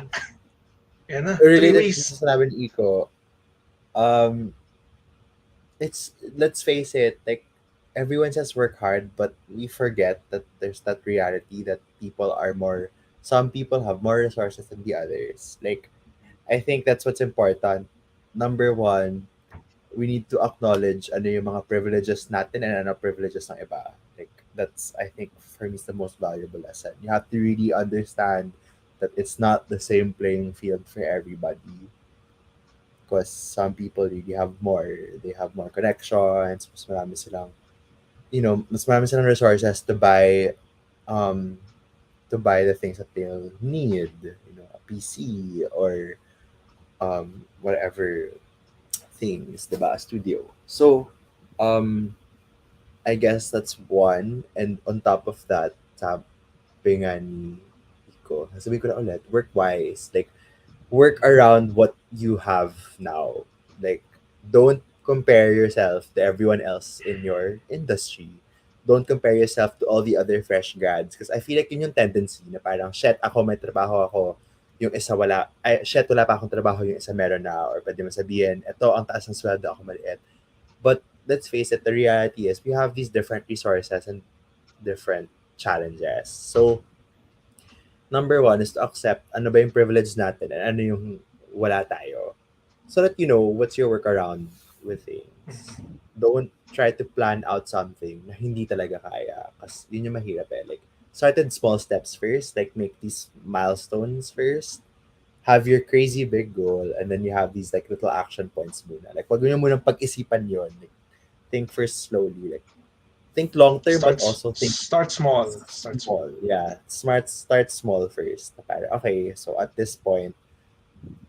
B: Yan na.
C: Related sa sinabi ni Iko, let's face it, like, everyone says work hard, but we forget that there's that reality that some people have more resources than the others. Like, I think that's what's important. Number 1, we need to acknowledge ano yung mga privileges natin and ano privileges ng iba. Like, that's, I think, for me, is the most valuable lesson. You have to really understand that it's not the same playing field for everybody. Because some people really have more. They have more connections. Mas marami silang resources to buy the things that they'll need. A PC or whatever things, diba? A studio. So, I guess that's one. And on top of that, sabi nga ni Iko, sabi ko na ulit, work-wise, like, work around what you have now. Like, don't compare yourself to everyone else in your industry. Don't compare yourself to all the other fresh grads. Because I feel like yun yung tendency na parang, shit, ako may trabaho ako, yung isa wala. Shit, wala pa akong trabaho, yung isa meron na. Or pwede mo sabihin, eto, ang taas ng sweldo, ako maliit. But let's face it, the reality is we have these different resources and different challenges. So, number 1 is to accept ano ba yung privilege natin and ano yung wala tayo. So that you know what's your workaround with things. Don't try to plan out something na hindi talaga kaya. Kasi yun yung mahirap eh. Like, started small steps first. Like, make these milestones first. Have your crazy big goal and then you have these like little action points muna. Like, wag nyo munang pag-isipan yun. Like, think first slowly. Like, think long term, but also think
B: start small.
C: Yeah, start small first. Okay, so at this point,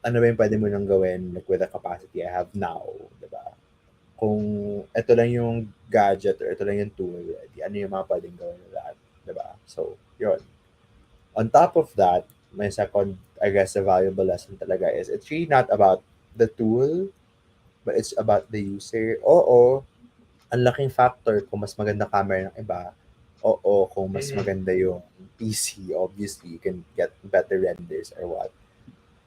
C: ano ba yung pwede mo nang gawin like with the capacity I have now, diba? Kung ito lang yung gadget or ito lang yung tool, ano yung mga pwedeng gawin na lahat, diba? So, yun. On top of that, my second, I guess, a valuable lesson talaga is it's really not about the tool, but it's about the user. Oo, ang laking factor kung mas maganda camera ng iba. Oo, kung mas maganda yung PC, obviously, you can get better renders or what.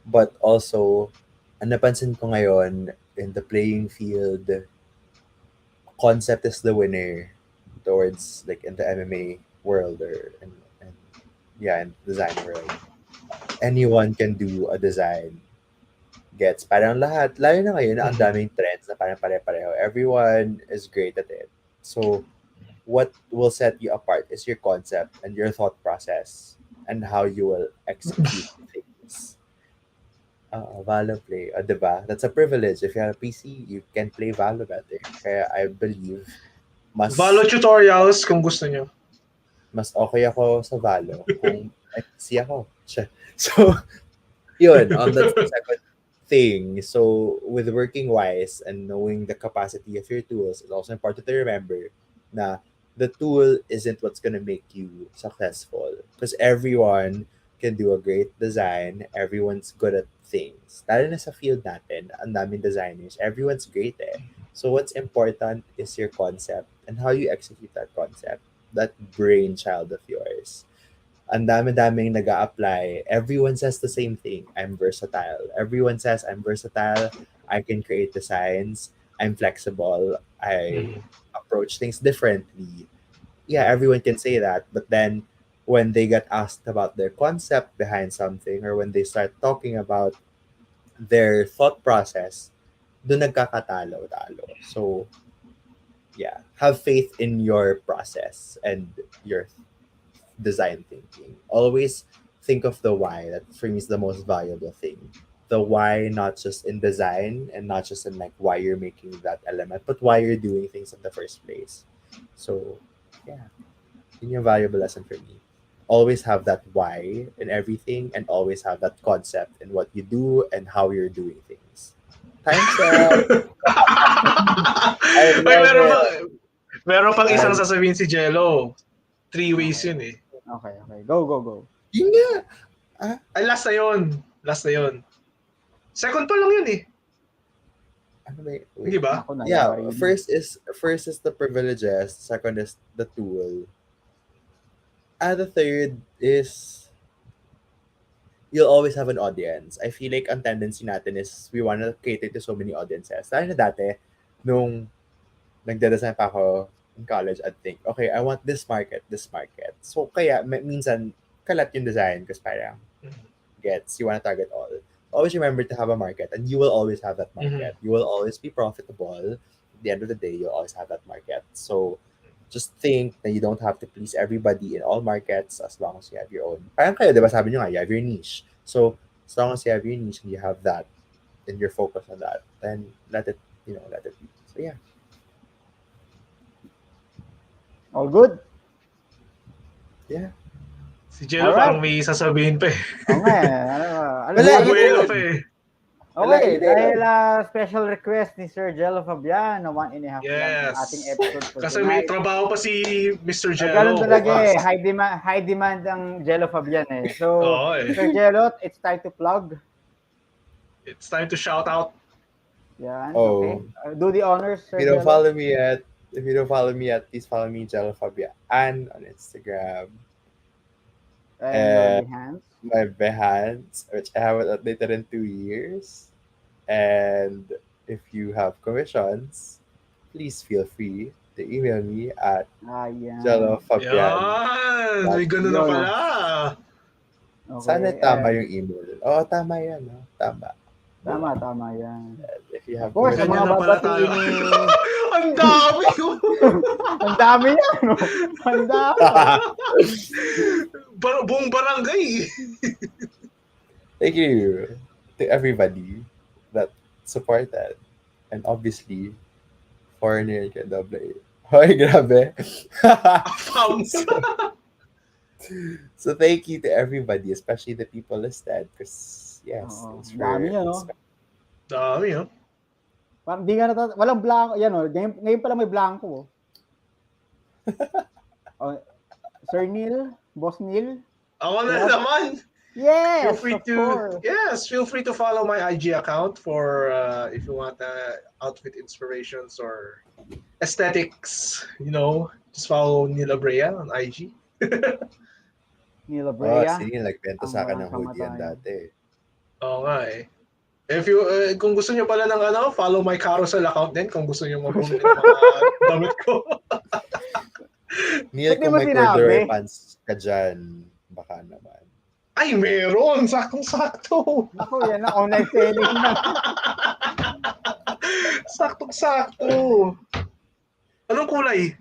C: But also, ang napansin ko ngayon, in the playing field, concept is the winner towards, like, in the MMA world or in design world. Anyone can do a design. Gets parang lahat, lalo na ngayon na ang daming trends na parang pare-pareho. Everyone is great at it. So, what will set you apart is your concept and your thought process and how you will execute things. Valo play. Diba? That's a privilege. If you have a PC, you can play Valo better. Kaya I believe
B: Valo tutorials kung gusto nyo.
C: Mas okay ako sa Valo kung may PC ako. So, yun. That's the second thing. So, with working wise and knowing the capacity of your tools, it's also important to remember na the tool isn't what's gonna make you successful. Because everyone can do a great design. Everyone's good at things. Lalo na sa field natin, ang daming designers. Everyone's great eh. So what's important is your concept and how you execute that concept, that brainchild of yours. Ang dami-daming nag-a-apply. Everyone says the same thing. I'm versatile. Everyone says I'm versatile. I can create designs. I'm flexible. I approach things differently. Yeah, everyone can say that. But then when they get asked about their concept behind something or when they start talking about their thought process, doon nagkakatalo-talo. So, yeah, have faith in your process and your design thinking. Always think of the why. That for me is the most valuable thing. The why, not just in design and not just in like why you're making that element, but why you're doing things in the first place. So, yeah, yun yung valuable lesson for me. Always have that why in everything and always have that concept in what you do and how you're doing things. Time's up.
B: Meron pang isang sasabihin si Gelo. 3 ways yun eh.
D: Okay. Go.
C: Yun nga.
B: Ay, last na yun. Second pa lang yun eh.
C: Ano ba?
B: Hindi ba?
C: Yeah, first is the privileges, second is the tool. The third is you'll always have an audience. I feel like ang tendency natin is we want to cater to so many audiences. Lalo na dati, nung nagde-design pa ako in college, I'd think, okay, I want this market. So, kaya minsan, kalat yung design because parang you want to target all. Always remember to have a market and you will always have that market. You will always be profitable. At the end of the day, you'll always have that market. So, just think that you don't have to please everybody in all markets as long as you have your own. Parang kayo, di ba sabi nyo nga, you have your niche. So, as long as you have your niche and you have that and you're focused on that, then let it be. So, yeah.
D: All good?
C: Yeah.
B: Si Gelo parang may sasabihin pa eh.
D: Okay.
B: Buelo pa eh.
D: Okay, dahil special request ni Sir Gelo Fabian na 1.5 lang ang ating episode for
B: Kasi
D: tonight.
B: may trabaho pa si Mr. Gelo.
D: Ganun talaga eh. High demand ang Gelo Fabian eh. So, Sir Gelo, it's time to plug.
B: It's time to shout out.
D: Yan, okay. Do the honors, Sir
C: If you don't
D: Gelo.
C: follow me yet, please follow me, Gelo Fabian, and on Instagram.
D: And your Behance.
C: My Behance, which I haven't updated in 2 years. And if you have commissions, please feel free to email me at Gelo Fabian.
B: Yan! May ganun na pala.
C: Okay. Sana tama yung email. Oo, tama yan. No? Tama
D: yan.
C: If you have
D: of course, sa mga babatiin ni...
B: Ang dami!
D: Ang dami yan, no? Ang dami.
B: Buong barangay.
C: Thank you to everybody that supported. And obviously, foreigner can double. Hoy, grabe. So thank you to everybody, especially the people listed. Because, yes.
D: Dami yan, no?
B: Dami, no?
D: Parang di nga walang blanco. Yan, no? Ngayon pala may blanco. Sir Neil? Boss Neil?
B: Ako na naman.
D: Yes,
B: feel free to follow my IG account for if you want outfit inspirations or aesthetics, just follow Neil Abrea on IG.
D: Neil Abrea?
C: Sige, nagbenta sa akin ng hoodie yan dati.
B: Oo nga eh. If you, kung gusto nyo pala ng follow my carousel account din kung gusto nyo mag-bumili ng mga damit ko.
C: Neil, kung may corduroy pants ka dyan, baka naman.
B: Ay, meron! Saktong-sakto!
D: Ako, yan na. Online selling na.
B: Saktong-sakto! Anong kulay?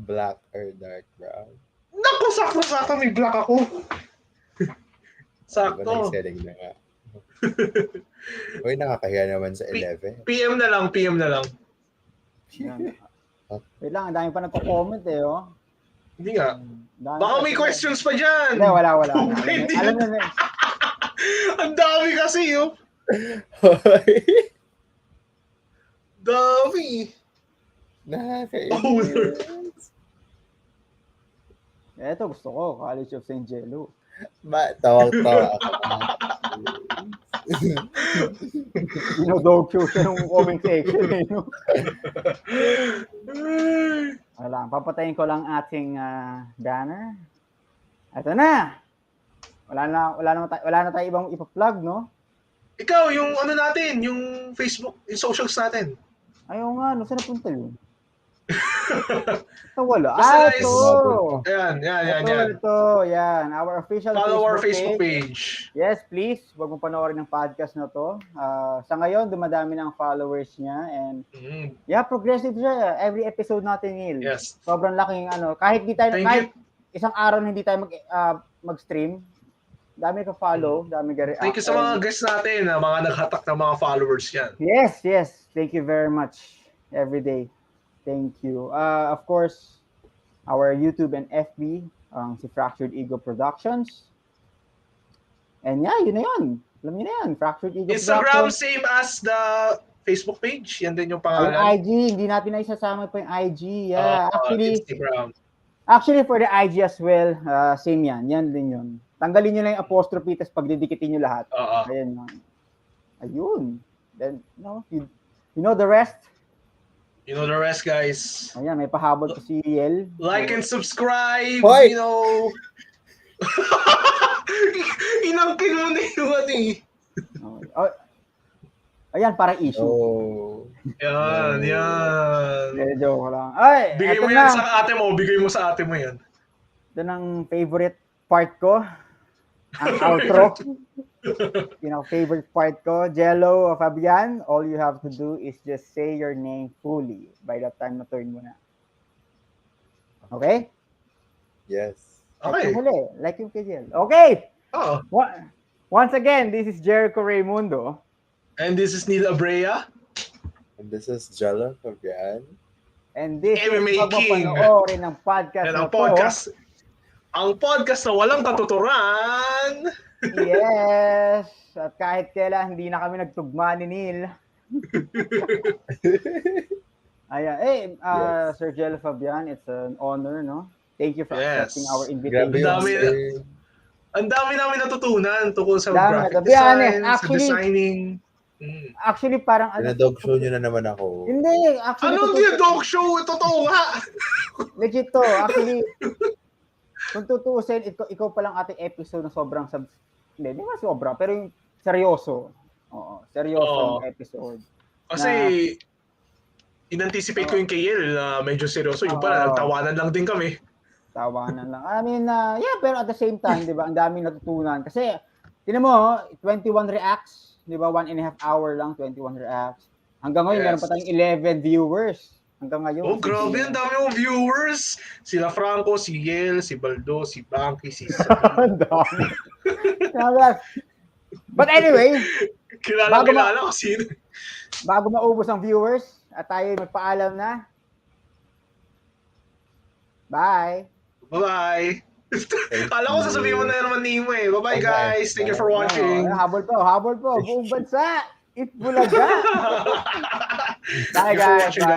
C: Black or dark brown?
B: Naku, saktong-sakto! May black ako! Sakto.
C: Nag-selling na nga. Uy, nakakahiya naman sa 11.
B: PM na lang.
D: Yan. Wait lang, ang dami pa nagko-comment eh, oh.
B: Hindi nga. Baka may questions pa dyan.
D: Hindi, wala.
B: Alam
D: mo na.
B: Ang dami kasi, oh. Dami.
C: Nakakainis.
D: Eto, gusto ko, College of St. Gelo.
C: Tawag-tawa ako.
D: Dog show siya nung comment section eh, no? Wala, papatayin ko lang ating banner. Ito na. Wala na tayo ibang ipa-plug, no?
B: Ikaw, yung ano natin, yung Facebook, yung socials natin.
D: Ayaw nga, no? Saan napunta yun? Ito wala.
B: Ito. Yan.
D: Ito, yan. Our official
B: Follow our Facebook page.
D: Yes, please. Huwag mong panoorin ng podcast na to. Sa ngayon, dumadami ng followers niya. And yeah, progressive siya. Every episode natin, Neil.
B: Yes.
D: Sobrang laking kahit isang araw na hindi tayo mag-stream, dami ka follow, dami ka react.
B: Thank you sa mga guests natin, mga naghatak ng mga followers yan.
D: Yes. Thank you very much. Every day. Thank you. Of course, our YouTube and FB, si Fractured Ego Productions. And yeah, yun na yun. Alam niyo na yan, Fractured Ego
B: Instagram,
D: Productions.
B: same as the Facebook page. Yan din yung pangalan.
D: Yung IG, hindi natin na isasama po yung IG. Yeah,
B: Instagram.
D: Actually, for the IG as well, same yan. Yan din yun. Tanggalin nyo lang yung apostrophe, tapos pagdidikitin nyo lahat. Ayan yun. Ayun. Then, you know the rest?
B: You know the rest, guys.
D: Ayan, may pahabol pa si Yel.
B: Like and subscribe.
C: Hoy!
B: You know. Inangkin mo na yung ano eh.
D: Ayan, parang issue.
B: Yan.
D: Joke lang. Ay,
B: bigay mo yan sa ate mo. Bigay mo sa ate mo yan.
D: Ito ng favorite part ko. Ang outro. Favorite part ko. Gelo Fabian, all you have to do is just say your name fully by that time na turn mo na. Okay?
C: Yes.
B: Okay.
D: Like yung kay Gel. Okay!
B: Oh.
D: Once again, this is Jericho Raimundo.
B: And this is Neil Abrea.
C: And this is Gelo Fabian.
D: And this
B: MMA
D: is
B: King.
D: Pagpapanoorin ng podcast
B: and
D: na
B: ang podcast. Ang podcast na walang katuturan.
D: Yes. At kahit kailan hindi na kami nagtugma ni Neil. Ayan. Yes. Sir Gelo Fabian, it's an honor, no? Thank you for accepting our invitation.
B: Ang dami namin natutunan tungkol sa
D: graphic
B: design, sa designing.
D: Actually, parang
C: dog show nyo na naman ako.
D: Hindi. Actually,
B: anong dog show? Totoo nga.
D: Legit to. Actually, kung tutuusin, ikaw pa lang ating episode na sobrang hindi ba sobra, pero yung seryoso. Oo, seryoso yung episode.
B: Kasi, in-anticipate ko yung KL na medyo seryoso. Yung pala, nagtawanan lang din kami.
D: Tawanan lang. I mean, pero at the same time, di ba, ang daming natutunan. Kasi, tinan mo, 21 reacts, di ba, 1.5 hour lang, 21 reacts. Hanggang ngayon, meron pa tayong 11 viewers. Hanggang ngayon.
B: Oh, grabe, ang dami mong viewers. Sila Franco, si Yel, si Baldo, si Banky, si
D: Ang dami. But anyway,
B: kilala ko sino.
D: Bago maubos ang viewers, at tayo magpaalam na. Bye!
B: Bye-bye! Kala ko sasabihin mo na naman name mo eh. Bye-bye guys! Thank you for watching!
D: Habol po! Buong bansa! It's Bulaga! Bye guys!